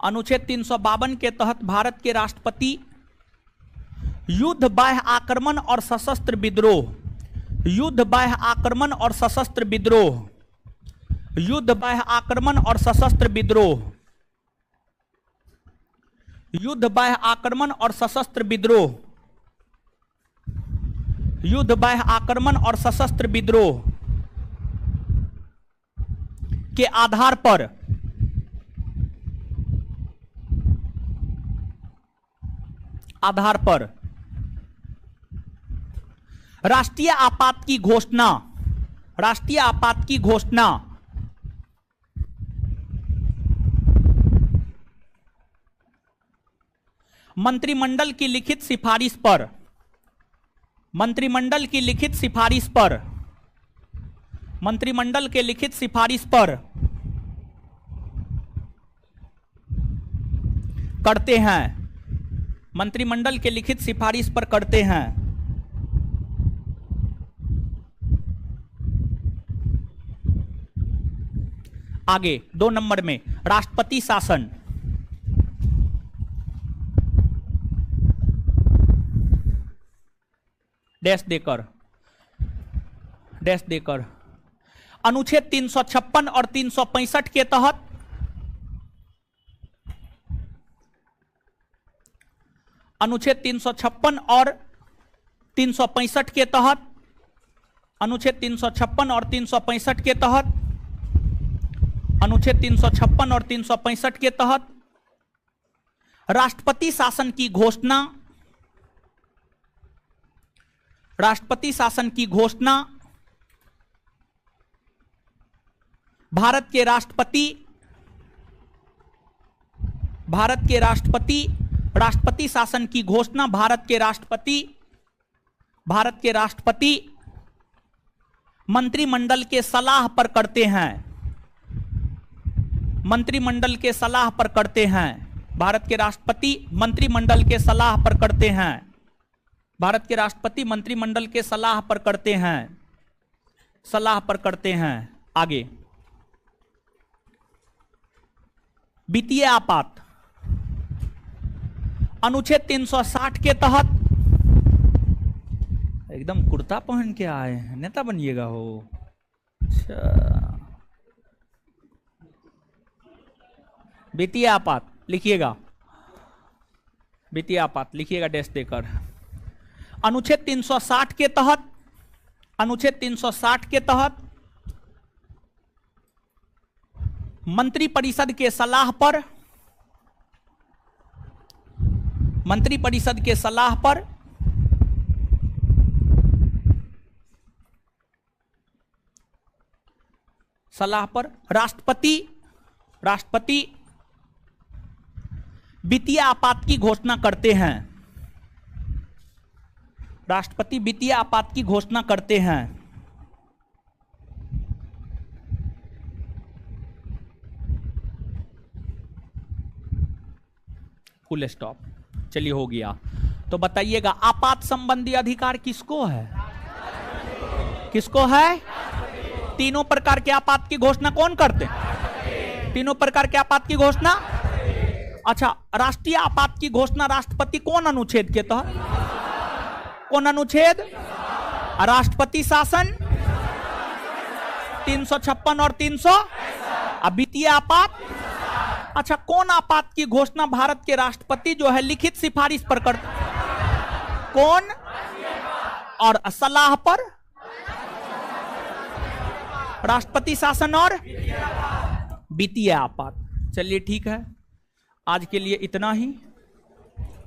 अनुच्छेद 352 के तहत भारत के राष्ट्रपति युद्ध, बाह्य आक्रमण और सशस्त्र विद्रोह, युद्ध, बाह्य आक्रमण और सशस्त्र विद्रोह, युद्ध, बाह्य आक्रमण और सशस्त्र विद्रोह, युद्ध, बाह्य आक्रमण और सशस्त्र विद्रोह, युद्ध, बाह्य आक्रमण और सशस्त्र विद्रोह के आधार पर राष्ट्रीय आपात की घोषणा, राष्ट्रीय आपात की घोषणा मंत्रिमंडल की लिखित सिफारिश पर, मंत्रिमंडल की लिखित सिफारिश पर, मंत्रिमंडल के लिखित सिफारिश पर करते हैं, मंत्रिमंडल के लिखित सिफारिश पर करते हैं। आगे 2 नंबर में राष्ट्रपति शासन, डैश देकर अनुच्छेद 356 और 365 के तहत, अनुच्छेद 356 और 365 के तहत, अनुच्छेद 356 और 365 के तहत, अनुच्छेद 356 और 365 के तहत राष्ट्रपति शासन की घोषणा राष्ट्रपति शासन की घोषणा भारत के राष्ट्रपति शासन की घोषणा भारत के राष्ट्रपति मंत्रिमंडल के सलाह पर करते हैं। मंत्रिमंडल के सलाह पर करते हैं। भारत के राष्ट्रपति मंत्रिमंडल के सलाह पर करते हैं। भारत के राष्ट्रपति मंत्रिमंडल के सलाह पर करते हैं। सलाह पर करते हैं। आगे, वित्तीय आपात अनुच्छेद 360 के तहत, एकदम कुर्ता पहन के आए हैं, नेता बनिएगा हो। अच्छा, वित्तीय आपात लिखिएगा, वित्तीय आपात लिखिएगा डैश देकर। अनुच्छेद 360 के तहत, अनुच्छेद 360 के तहत मंत्रिपरिषद के सलाह पर, मंत्रिपरिषद के सलाह पर राष्ट्रपति वित्तीय आपात की घोषणा करते हैं। राष्ट्रपति वित्तीय आपात की घोषणा करते हैं। Full stop. चलिए, हो गया। तो बताइएगा, आपात संबंधी अधिकार किसको है? किसको है? तीनों प्रकार के आपात की घोषणा कौन करते हैं? तीनों प्रकार के आपात की घोषणा। अच्छा, राष्ट्रीय आपात की घोषणा राष्ट्रपति कौन अनुच्छेद के तहत? कौन अनुच्छेद? राष्ट्रपति शासन 356 और 300। वित्तीय आपात, अच्छा, कौन आपात की घोषणा भारत के राष्ट्रपति जो है लिखित सिफारिश पर करते? कौन? और सलाह पर राष्ट्रपति शासन और वित्तीय आपात। चलिए, ठीक है, आज के लिए इतना ही।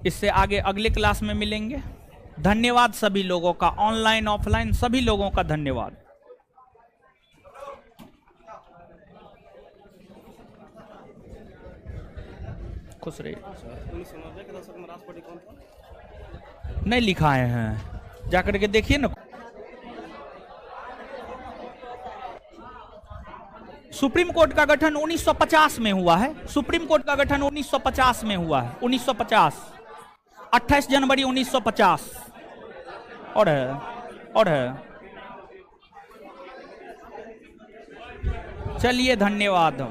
इससे आगे अगले क्लास में मिलेंगे। धन्यवाद सभी लोगों का, ऑनलाइन ऑफलाइन सभी लोगों का धन्यवाद। खुश रहिए। नहीं लिखाए हैं, जाकर के देखिए ना। सुप्रीम कोर्ट का गठन 1950 में हुआ है। सुप्रीम कोर्ट का गठन 1950 में हुआ है। 1950, 28 जनवरी 1950। और है। चलिए, धन्यवाद।